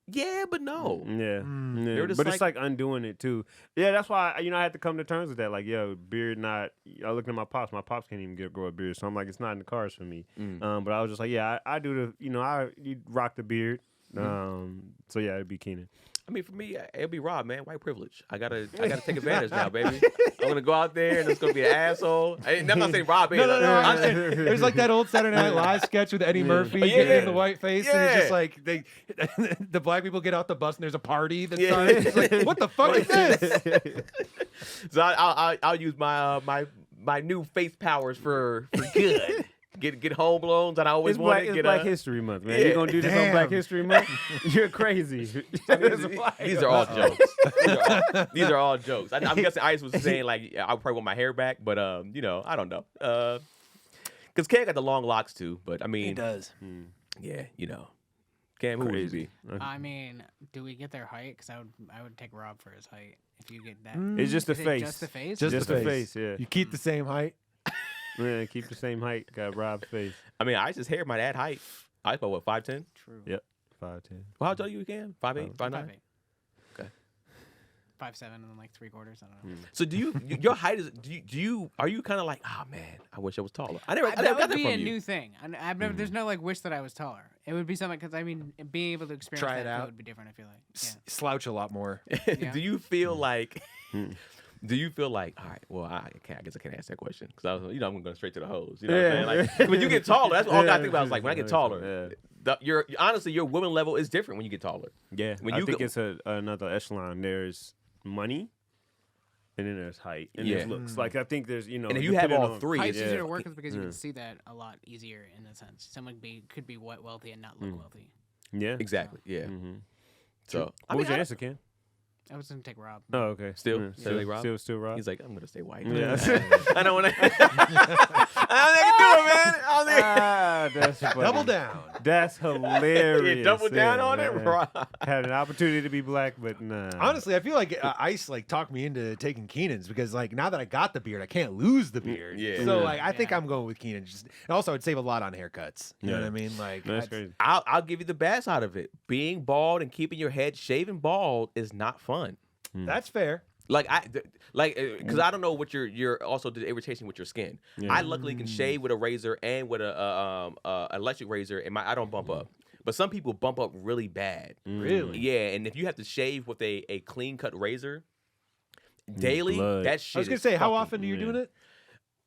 yeah, but no. Yeah, They were just but it's like undoing it too. Yeah, that's why I had to come to terms with that. Like, yo, beard not. I looked at my pops. My pops can't even grow a beard, so I'm like, it's not in the cards for me. But I was just like, yeah, I do you rock the beard. So yeah, it'd be Keenan. I mean, for me, it'll be Rob, man. White privilege. I gotta take advantage now, baby. I'm gonna go out there and it's gonna be an asshole. I'm not saying Rob. No, I'm saying, it was like that old Saturday Night Live sketch with Eddie Murphy Yeah. getting the white face, and it's Yeah. just like the black people get off the bus and there's a party that starts. It's like, what the fuck is this? so I'll use my new face powers for good. Get home loans that I always It's wanted. Black, Get Black History Month, man. Yeah. You gonna do this on Black Damn. History Month? You're crazy. These are all jokes. These are all jokes. I'm guessing Ice was saying like I probably want my hair back, but I don't know. Because Cam got the long locks too, but I mean, does. yeah, Cam, who would you be? I mean, do we get their height? Because I would take Rob for his height. If you get that, It's just the Is it face. just the face. Just the face, yeah. You keep the same height. Yeah, keep the same height. Got Rob's face. I mean, Ice's hair might add height. Ice about what, 5'10"? True. Yep. 5'10". Well, how tall you Cam? 5'8", 5'9"? 5'8". Okay. 5'7" and then like 3/4. I don't know. So do you? Your height is? Do you? Are you kind of like? Oh man, I wish I was taller. I never That got would that be from a you. new thing. I've never. There's no like wish that I was taller. It would be something because I mean, being able to experience Try it that out. would be different. I feel like. Slouch a lot more. Yeah. Do you feel like? Do you feel like? All right. Well, I guess I can't ask that question because I was, I'm going straight to the hose. You know what I'm saying? Like when you get taller, that's all I gotta think about. Is like when I get taller, honestly your women level is different when you get taller. Yeah. When I you think go- it's another echelon. There's money, and then there's height, and Yeah. there's looks. Like I think there's And if you have depending all on- three, Height's it's- easier to work with because you Yeah. can see that a lot easier in a sense. Someone could be wealthy and not look wealthy. Yeah. Exactly. Yeah. Mm-hmm. So What was your answer, Ken? I was gonna take Rob. Oh, okay. Still- Yeah. still like Rob? Still Rob. he's like, I'm gonna stay white. Yeah. I don't want to. I don't think I can do it, man. I don't think. That's funny. Double down. That's hilarious. Yeah, double down on it, man. bro. Had an opportunity to be black, but nah. Honestly, I feel like Ice talked me into taking Keenan's because now that I got the beard, I can't lose the beard. Yeah. So Yeah. I think I'm going with Keenan. And also, I'd save a lot on haircuts. You know Yeah. what I mean? Like That's crazy. I'll give you the bad side of it. Being bald and keeping your head shaven bald is not fun. That's fair. Because I don't know what your also the irritation with your skin. Yeah. I luckily can shave with a razor and with a electric razor, and I don't bump up. But some people bump up really bad. Really? Yeah, and if you have to shave with a clean cut razor daily, blood. that shit. I was gonna is say, how fucking- often are you doing it?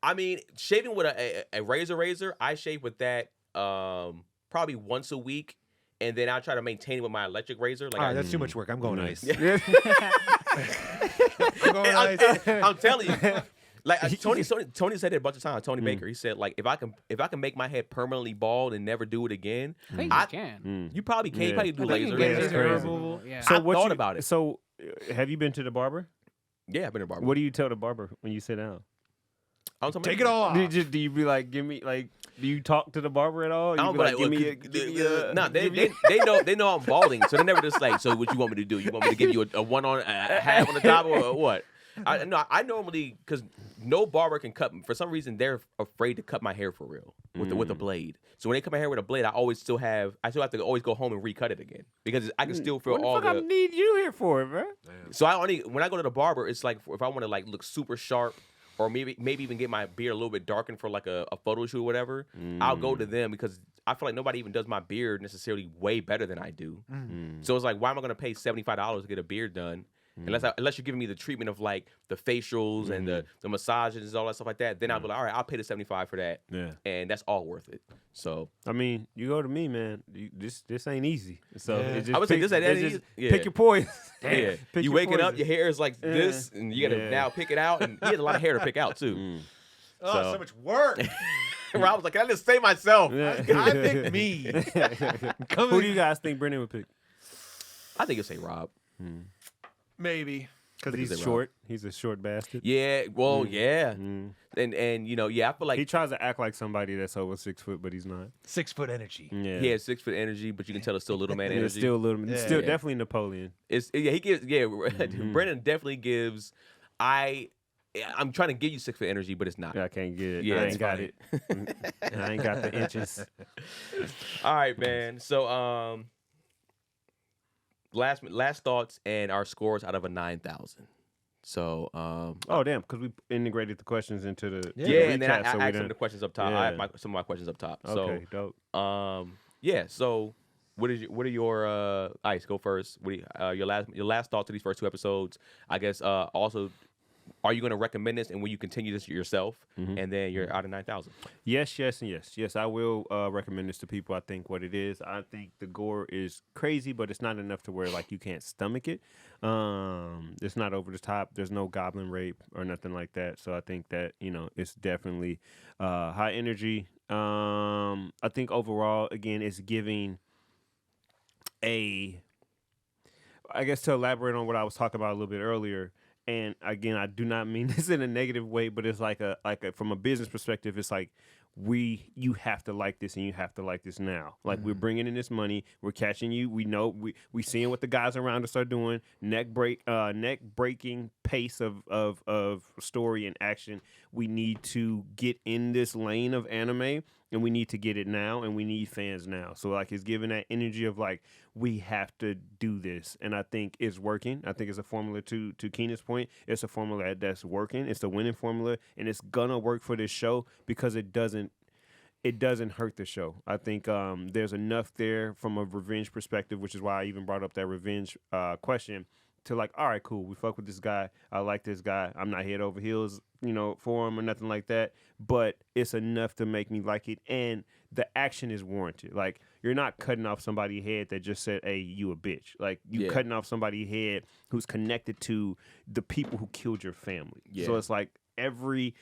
I mean, shaving with a razor, I shave with that probably once a week, and then I try to maintain it with my electric razor. Like All right, that's too much work. I'm going Ice. I'm going And Ice. I'm telling you, like Tony said it a bunch of times. Tony Baker, he said like if I can make my head permanently bald and never do it again, I think you can. you probably can. You probably do I think laser. you can get Yeah, laser that's removal. Yeah. I what thought about it. So, have you been to the barber? Yeah, I've been a barber. What do you tell the barber when you sit down? I'm talking Take about- it all off. Do you be like, give me like? Do you talk to the barber at all? I You don't be like, give me a. nah, give me they know I'm balding, so they never just like, so what you want me to do? You want me to give you a one on a half on the top or what? I normally, because no barber can cut. For some reason, they're afraid to cut my hair for real with a blade. So when they cut my hair with a blade, I still have to always go home and recut it again because I can still feel what the all fuck I need you here for, bro? So when I go to the barber, it's like if I want to like look super sharp. Or maybe even get my beard a little bit darkened for like a photo shoot or whatever. I'll go to them because I feel like nobody even does my beard necessarily way better than I do. So it's like, why am I going to pay $75 to get a beard done? Unless you're giving me the treatment of like the facials and the massages and all that stuff like that, then I'll be like, all right, I'll pay the $75 for that. Yeah. And that's all worth it. So I mean, you go to me, man. This ain't easy. So Yeah. it just I would say this ain't easy. Yeah. Pick your poison. yeah, Pick you your waking up, poison. your hair is like this, and you got to now pick it out. And he has a lot of hair to pick out too. Oh, so much work. Rob was like, can I just say myself? Yeah. I pick me. Who do you guys think Brendan would pick? I think you'll say Rob. Maybe. Because Look at he's it, short. He's a short bastard. Yeah, well, yeah. And you know, I feel like He tries to act like somebody that's over 6 foot, but he's not. 6 foot energy. Yeah. he has 6 foot energy, but you can tell it's still little man And energy. it's still a little. Yeah. Still Yeah. definitely Napoleon. He gives Brennan definitely gives I'm trying to give you 6 foot energy, but it's not. I can't get it. Yeah, I it's ain't got it. I ain't got the inches. All right, man. So last thoughts and our scores out of a 9,000. So Oh damn! Because we integrated the questions into the yeah, and then I recap, so we asked some didn't- of the questions up top. Yeah. I have some of my questions up top. Okay, dope. So yeah. So what are your Ice? Go first. What do you, your last thoughts to these first 2 episodes? I guess also, are you going to recommend this and will you continue this yourself? And then you're out of 9,000. Yes, yes, and yes. Yes, I will recommend this to people. I think what it is, I think the gore is crazy, but it's not enough to where like you can't stomach it. It's not over the top. There's no goblin rape or nothing like that. So I think that, it's definitely high energy. I think overall, again, it's giving I guess to elaborate on what I was talking about a little bit earlier. And again, I do not mean this in a negative way, but it's like from a business perspective, it's like you have to like this and you have to like this now. Like we're bringing in this money, we're catching you. We know we seeing what the guys around us are doing. Neck breaking pace of story and action. We need to get in this lane of anime. And we need to get it now, and we need fans now. So, like, it's giving that energy of, like, we have to do this. And I think it's working. I think it's a formula, to Keena's point. It's a formula that's working. It's a winning formula, and it's going to work for this show because it doesn't hurt the show. I think there's enough there from a revenge perspective, which is why I even brought up that revenge question, to like, all right, cool, we fuck with this guy. I like this guy. I'm not head over heels, for him or nothing like that. But it's enough to make me like it, and the action is warranted. Like, you're not cutting off somebody's head that just said, "Hey, you a bitch." Like, you cutting off somebody's head who's connected to the people who killed your family. Yeah. So it's like every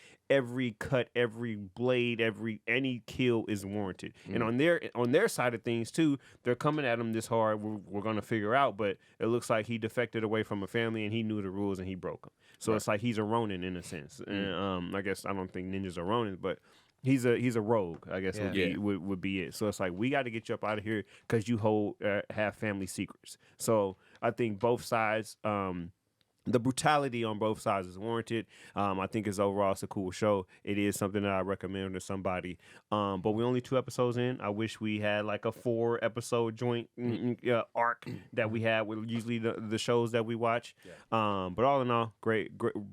cut, every blade, any kill is warranted. And on their side of things too, they're coming at him this hard. We're gonna figure out, but it looks like he defected away from a family and he knew the rules and he broke them. So it's like he's a Ronin in a sense. And I guess I don't think ninjas are Ronin, but he's a rogue. I guess would be it. So it's like, we got to get you up out of here because you have family secrets. So I think both sides. The brutality on both sides is warranted. I think it's a cool show. It is something that I recommend to somebody. But we're only 2 episodes in. I wish we had like a 4-episode joint arc that we have with usually the shows that we watch. Yeah. But all in all, great,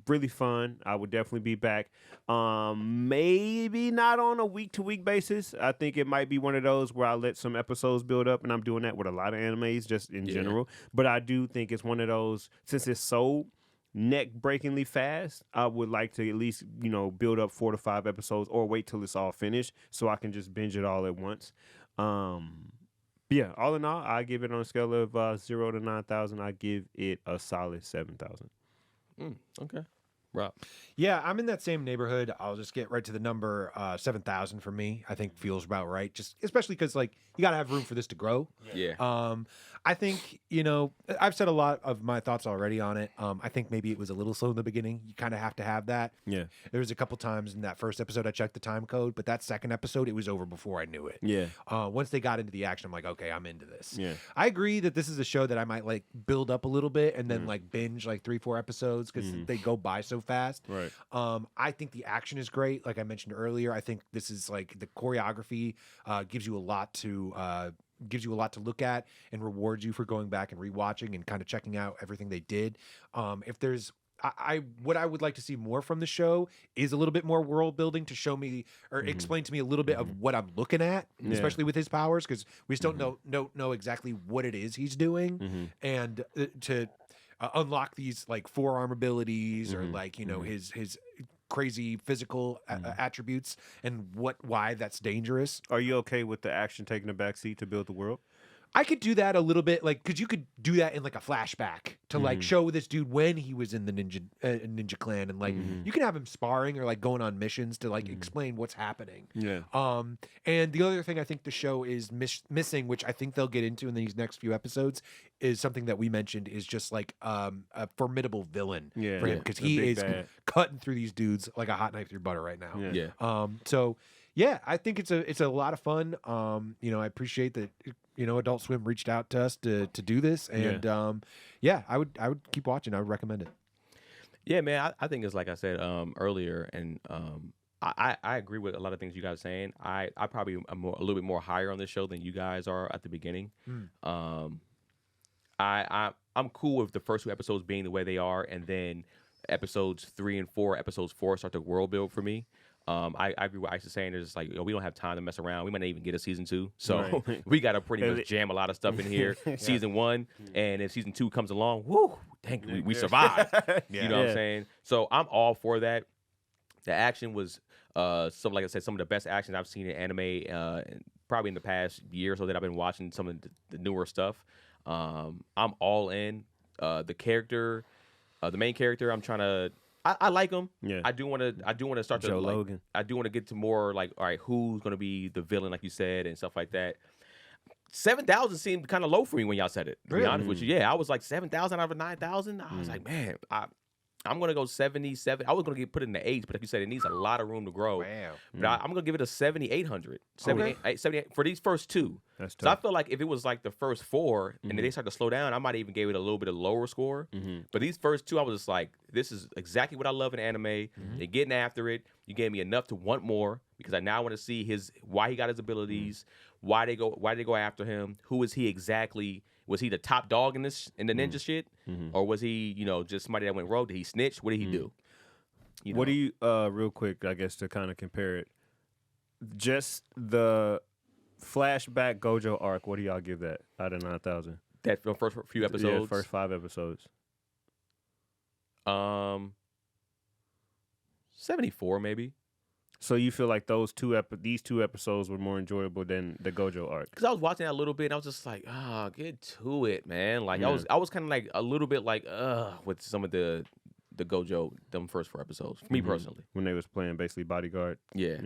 really fun. I would definitely be back. Maybe not on a week-to-week basis. I think it might be one of those where I let some episodes build up, and I'm doing that with a lot of animes just in general. But I do think it's one of those, since it's so neck-breakingly fast, I would like to at least, build up 4 to 5 episodes or wait till it's all finished so I can just binge it all at once. Yeah, all in all, I give it on a scale of 0 to 9,000. I give it a solid 7,000. Okay. Rob. Yeah, I'm in that same neighborhood. I'll just get right to the number 7,000 for me. I think feels about right. Just especially because like you got to have room for this to grow. Yeah. I think I've said a lot of my thoughts already on it. I think maybe it was a little slow in the beginning. You kind of have to have that. Yeah. There was a couple times in that first episode I checked the time code, but that second episode it was over before I knew it. Yeah. Once they got into the action, I'm like, okay, I'm into this. Yeah. I agree that this is a show that I might like build up a little bit and then like binge like 3-4 episodes because they go by so fast. Right. I think the action is great. Like I mentioned earlier, I think this is like the choreography gives you a lot to look at and rewards you for going back and rewatching and kind of checking out everything they did. If there's what I would like to see more from the show is a little bit more world building to show me or explain to me a little bit of what I'm looking at, especially with his powers, because we still don't know exactly what it is he's doing, and to unlock these like forearm abilities or like his crazy physical attributes and why that's dangerous. Are you okay with the action taking a backseat to build the world? I could do that a little bit, like, because you could do that in like a flashback to like show this dude when he was in the ninja clan, and like you can have him sparring or like going on missions to like explain what's happening. Yeah. And the other thing I think the show is missing, which I think they'll get into in these next few episodes, is something that we mentioned is just like a formidable villain for him, because he is cutting through these dudes like a hot knife through butter right now. Yeah. So yeah, I think it's a lot of fun. I appreciate that. Adult Swim reached out to us to do this, and I would keep watching. I would recommend it. Yeah, man. I think it's like I said earlier, and I agree with a lot of things you guys are saying. I probably am a little bit more higher on this show than you guys are at the beginning. I'm cool with the first 2 episodes being the way they are, and then episodes 3 and 4, episodes 4 start the world build for me. I agree with Ice is saying. It's like we don't have time to mess around. We might not even get a season 2, so we got to pretty much jam a lot of stuff in here. Season 1, and if season 2 comes along, whoo, thank we survived. You know what I'm saying? So I'm all for that. The action was like I said, some of the best action I've seen in anime, probably in the past year or so that I've been watching some of the newer stuff. I'm all in. The character, the main character, I'm trying to. I like him. Yeah. I do want to start Joe to like, Logan. I do want to get to more like, all right, who's going to be the villain, like you said, and stuff like that. 7,000 seemed kind of low for me when y'all said it. To be honest with you, yeah, I was like 7,000 out of 9,000. I was like, man, I'm gonna go 77. I was gonna put it in the 8s, but like you said, it needs a lot of room to grow. Wow. But I'm gonna give it a 7,800. 78 for these first 2. That's So I tough. feel like if it was like the first 4 and then they start to slow down, I might even give it a little bit of lower score. But these first 2, I was just like, this is exactly what I love in anime. They're getting after it. You gave me enough to want more because I now want to see why he got his abilities, why they go after him, who is he exactly. Was he the top dog in the ninja shit, or was he just somebody that went rogue? Did he snitch? What did he do? What do you real quick? I guess to kind of compare it, just the flashback Gojo arc. What do y'all give that out of 9,000? That first few episodes, Yeah, first 5 episodes. 74 maybe. So you feel like these 2 episodes were more enjoyable than the Gojo arc? Because I was watching that a little bit, and I was just like, get to it, man. Like I was kind of like a little bit like, with some of the Gojo, them first 4 episodes. For me personally, When they was playing basically bodyguard. yeah.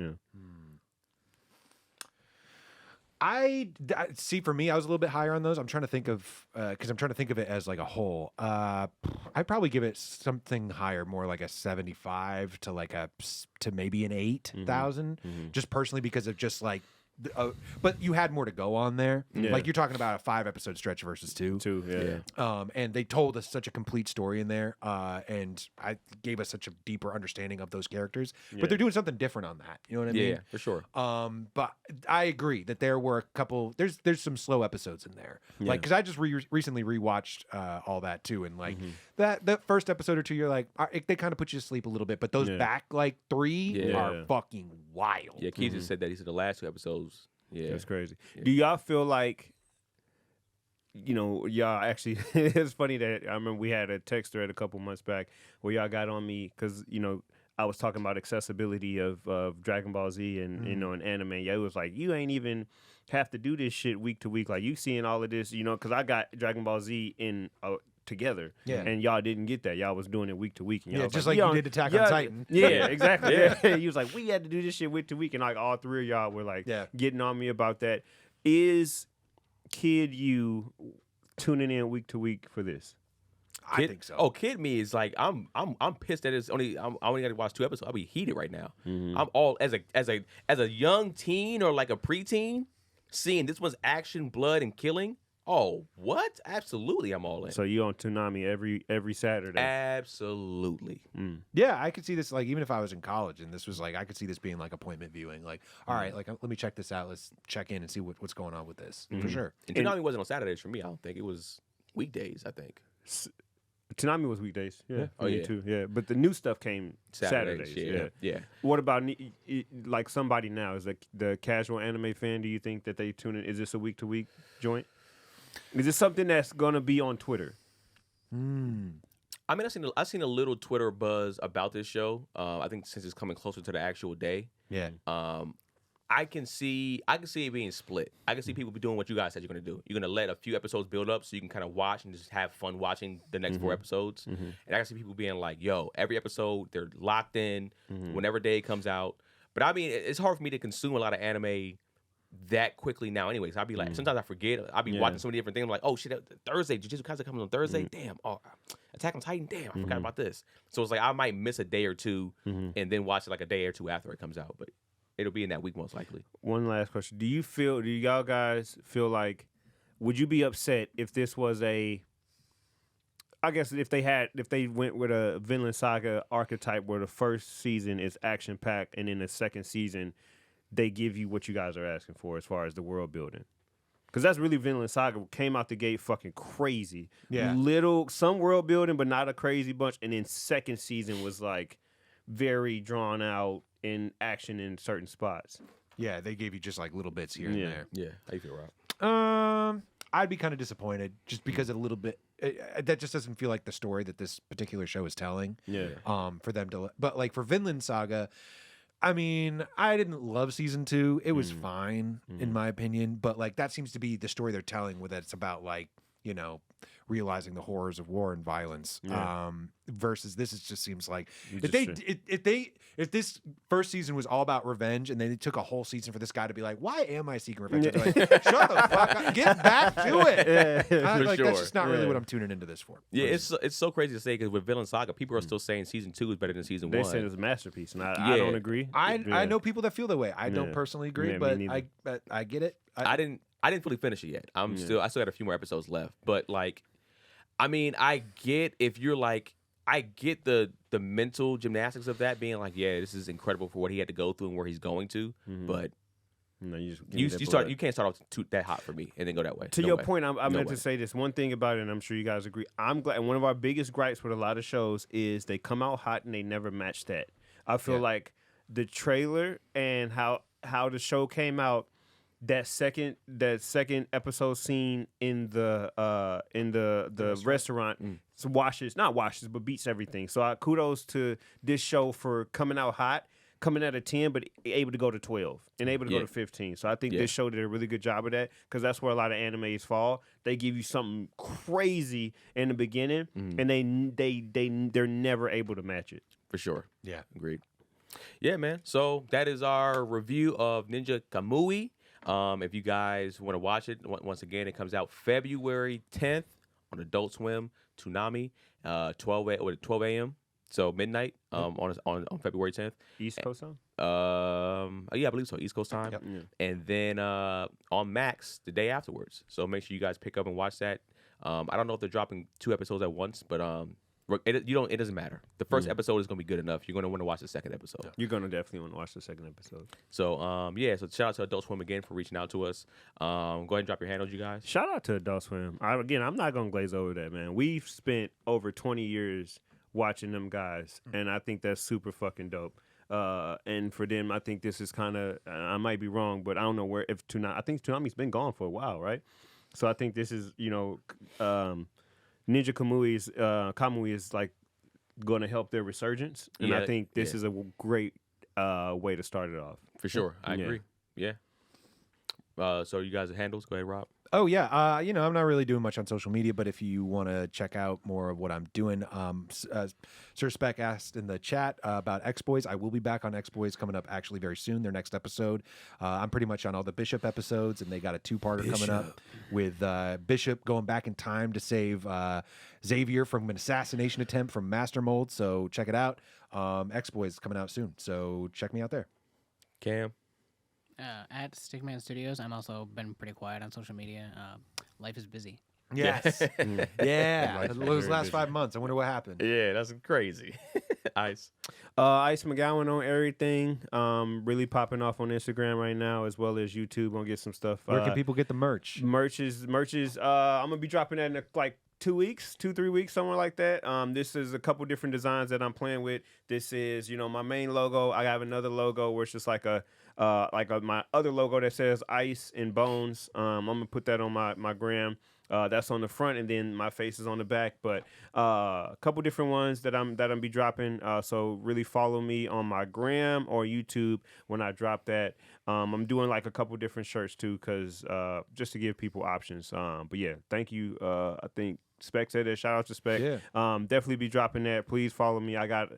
I see. For me, I was a little bit higher on those. I'm trying to think of because I'm trying to think of it as like a whole. I'd probably give it something higher, more like a 75 to maybe an 8,000, just personally because of just like. But you had more to go on there. Yeah. Like you're talking about a 5 episode stretch versus 2. 2, yeah. And they told us such a complete story in there, and I gave us such a deeper understanding of those characters. Yeah. But they're doing something different on that. You know what I mean? Yeah, for sure. But I agree that there were a couple. There's some slow episodes in there, like because I just recently rewatched all that too, and like that first episode or 2, you're like they kind of put you to sleep a little bit, but those back like 3 are fucking wild. Yeah, Keith just said that. He said the last 2 episodes. Yeah, That's crazy. Yeah. Do y'all feel like, y'all actually, it's funny that I remember we had a text thread a couple months back where y'all got on me because, I was talking about accessibility of Dragon Ball Z and, and anime. Yeah, it was like, you ain't even have to do this shit week to week. Like, you seeing all of this, because I got Dragon Ball Z in together. Yeah. And y'all didn't get that. Y'all was doing it week to week. And y'all Yeah, was just like like you did Attack on Titan. Yeah, exactly. Yeah. He was like, we had to do this shit week to week, and like all three of y'all were like getting on me about that. Is Kid you tuning in week to week for this? I think so. Oh, Kid Me is like I'm pissed that it's only I only got to watch 2 episodes. I'll be heated right now. I'm all as a young teen or like a preteen, seeing this was action, blood, and killing. Oh, what? Absolutely, I'm all in. So you on Toonami every Saturday? Absolutely. Yeah, I could see this, like, even if I was in college and this was like, I could see this being like appointment viewing. Like, all right, like, let me check this out. Let's check in and see what's going on with this. For sure. And Toonami wasn't on Saturdays for me. I don't think it was weekdays. I think Toonami was weekdays. Yeah. Oh, Me yeah. too. Yeah. But the new stuff came Saturdays. Yeah. What about like somebody now? Is the casual anime fan? Do you think that they tune in? Is this a week to week joint? Is this something that's gonna be on Twitter? I mean, I've seen a little Twitter buzz about this show. I think since it's coming closer to the actual day. Yeah. I can see it being split. I can see people be doing what you guys said you're gonna do. You're gonna let a few episodes build up so you can kind of watch and just have fun watching the next 4 episodes. And I can see people being like, "Yo, every episode they're locked in whenever day comes out." But I mean, it's hard for me to consume a lot of anime that quickly now. Anyways, I'll be like, sometimes I forget. I'll be watching so many different things. I'm like, "Oh shit, Thursday, Jujutsu Kaisen comes on Thursday. Damn, oh, Attack on Titan. Damn, I forgot about this." So it's like I might miss a day or two and then watch it like a day or two after it comes out, but it'll be in that week most likely. One last question: do y'all guys feel like, would you be upset if this was I guess if they went with a Vinland Saga archetype where the first season is action packed and in the second season they give you what you guys are asking for as far as the world building? Because that's really Vinland Saga came out the gate fucking crazy. Yeah. Some world building, but not a crazy bunch. And then second season was like very drawn out in action in certain spots. Yeah, they gave you just like little bits here and there. Yeah, how you feel, Rob? I'd be kind of disappointed just because a little bit that just doesn't feel like the story that this particular show is telling. Yeah. For them to, but like for Vinland Saga, I mean, I didn't love season 2. It was fine in my opinion, but like that seems to be the story they're telling with it. It's about like, you know, realizing the horrors of war and violence. Versus this, it just seems like if this first season was all about revenge and then they took a whole season for this guy to be like, why am I seeking revenge? They're like, shut the fuck up, get back to it. Like sure. that's just not really what I'm tuning into this for. Yeah, it's so crazy to say because with Vinland Saga, people are still saying season 2 is better than season 1. They said it's a masterpiece, and I don't agree. I know people that feel that way. I don't personally agree, Yeah, but me I get it. I didn't fully finish it yet. I still got a few more episodes left. But like, I mean, I get if you're like, I get the mental gymnastics of that being like, yeah, this is incredible for what he had to go through and where he's going to. But no, you can't start off that hot for me and then go that way. To No your way. point, I No meant way. to say this one thing about it, and I'm sure you guys agree. I'm glad. And one of our biggest gripes with a lot of shows is they come out hot and they never match that. I feel like the trailer and how the show came out. That second episode scene in the restaurant but beats everything. So kudos to this show for coming out hot, coming out of 10, but able to go to 12 and able to go to 15. So I think this show did a really good job of that because that's where a lot of animes fall. They give you something crazy in the beginning, and they're never able to match it. For sure. Yeah. Agreed. Yeah, man. So that is our review of Ninja Kamui. If you guys want to watch it, once again, it comes out February 10th on Adult Swim, Toonami, 12 a.m. So midnight on February 10th. East Coast time? Yeah, I believe so. East Coast time. Yep. Yeah. And then on Max the day afterwards. So make sure you guys pick up and watch that. I don't know if they're dropping 2 episodes at once, but it doesn't matter. The first episode is gonna be good enough. You're gonna want to watch the second episode. You're gonna definitely want to watch the second episode. So so shout out to Adult Swim again for reaching out to us. Go ahead and drop your handles, you guys. Shout out to Adult Swim. I'm not gonna glaze over that, man. We've spent over 20 years watching them guys, and I think that's super fucking dope. And for them, I think this is kind of I might be wrong, but I don't know where if Toonami. I think Toonami's been gone for a while, right? So I think this is Ninja Kamui is like going to help their resurgence, and I think this is a great way to start it off. For sure, I agree. Yeah. So you guys' handles, go ahead, Rob. Oh yeah, I'm not really doing much on social media, but if you want to check out more of what I'm doing, Sir Spec asked in the chat about X Boys. I will be back on X Boys coming up actually very soon. Their next episode. I'm pretty much on all the Bishop episodes, and they got a 2-parter coming up with Bishop going back in time to save Xavier from an assassination attempt from Master Mold. So check it out. X Boys coming out soon, so check me out there. Cam. At Stickman Studios, I'm also been pretty quiet on social media. Life is busy. Yes, yeah. Life's Those very last busy. 5 months. I wonder what happened. Yeah, that's crazy. Ice. Ice McGowan on everything. Really popping off on Instagram right now, as well as YouTube. Gonna get some stuff. Where can people get the merch? Merch is. I'm gonna be dropping that in like 2 weeks, 2-3 weeks, somewhere like that. This is a couple different designs that I'm playing with. This is, my main logo. I have another logo where it's just like my other logo that says Ice and Bones. I'm gonna put that on my gram. That's on the front, and then my face is on the back. But a couple different ones that I'm be dropping. So really follow me on my gram or YouTube when I drop that. I'm doing like a couple different shirts too, cause just to give people options. But yeah, thank you. I think Spec said that. Shout out to Spec. Yeah. Definitely be dropping that. Please follow me. I got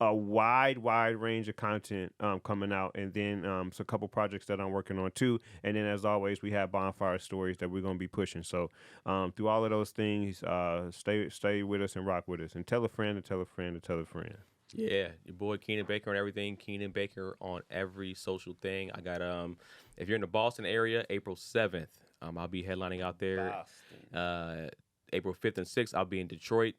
a wide range of content coming out, and then so a couple projects that I'm working on too. And then, as always, we have bonfire stories that we're gonna be pushing. So through all of those things, stay with us and rock with us, and tell a friend, and tell a friend, and tell a friend. Yeah, your boy Keenan Baker on everything. Keenan Baker on every social thing. I got if you're in the Boston area, April 7th, I'll be headlining out there. April 5th and 6th, I'll be in Detroit.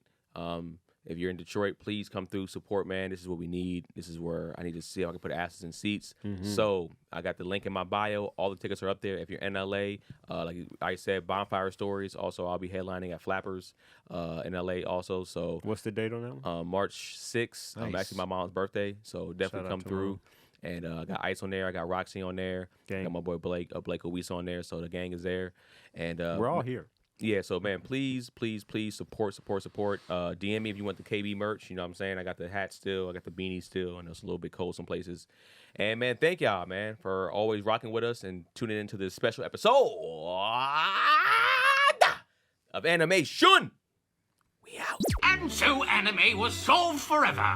If you're in Detroit, please come through, support, man. This is what we need. This is where I need to see if I can put asses in seats. So I got the link in my bio. All the tickets are up there. If you're in LA, like I said, Bonfire Stories. Also, I'll be headlining at Flappers in LA also. So What's the date on that one? March 6th. Nice. Actually my mom's birthday. So definitely Shout out come to through. And I got Ice on there. I got Roxy on there. Gang. Got my boy Blake Owisa on there. So the gang is there. And We're all here. yeah, so man, please support. DM me if you want the KB merch. You know what I'm saying? I got the hat still, I got the beanie still, and it's a little bit cold some places. And man, thank y'all, man, for always rocking with us and tuning into this special episode of AnimeShun. We out. And so anime was solved forever.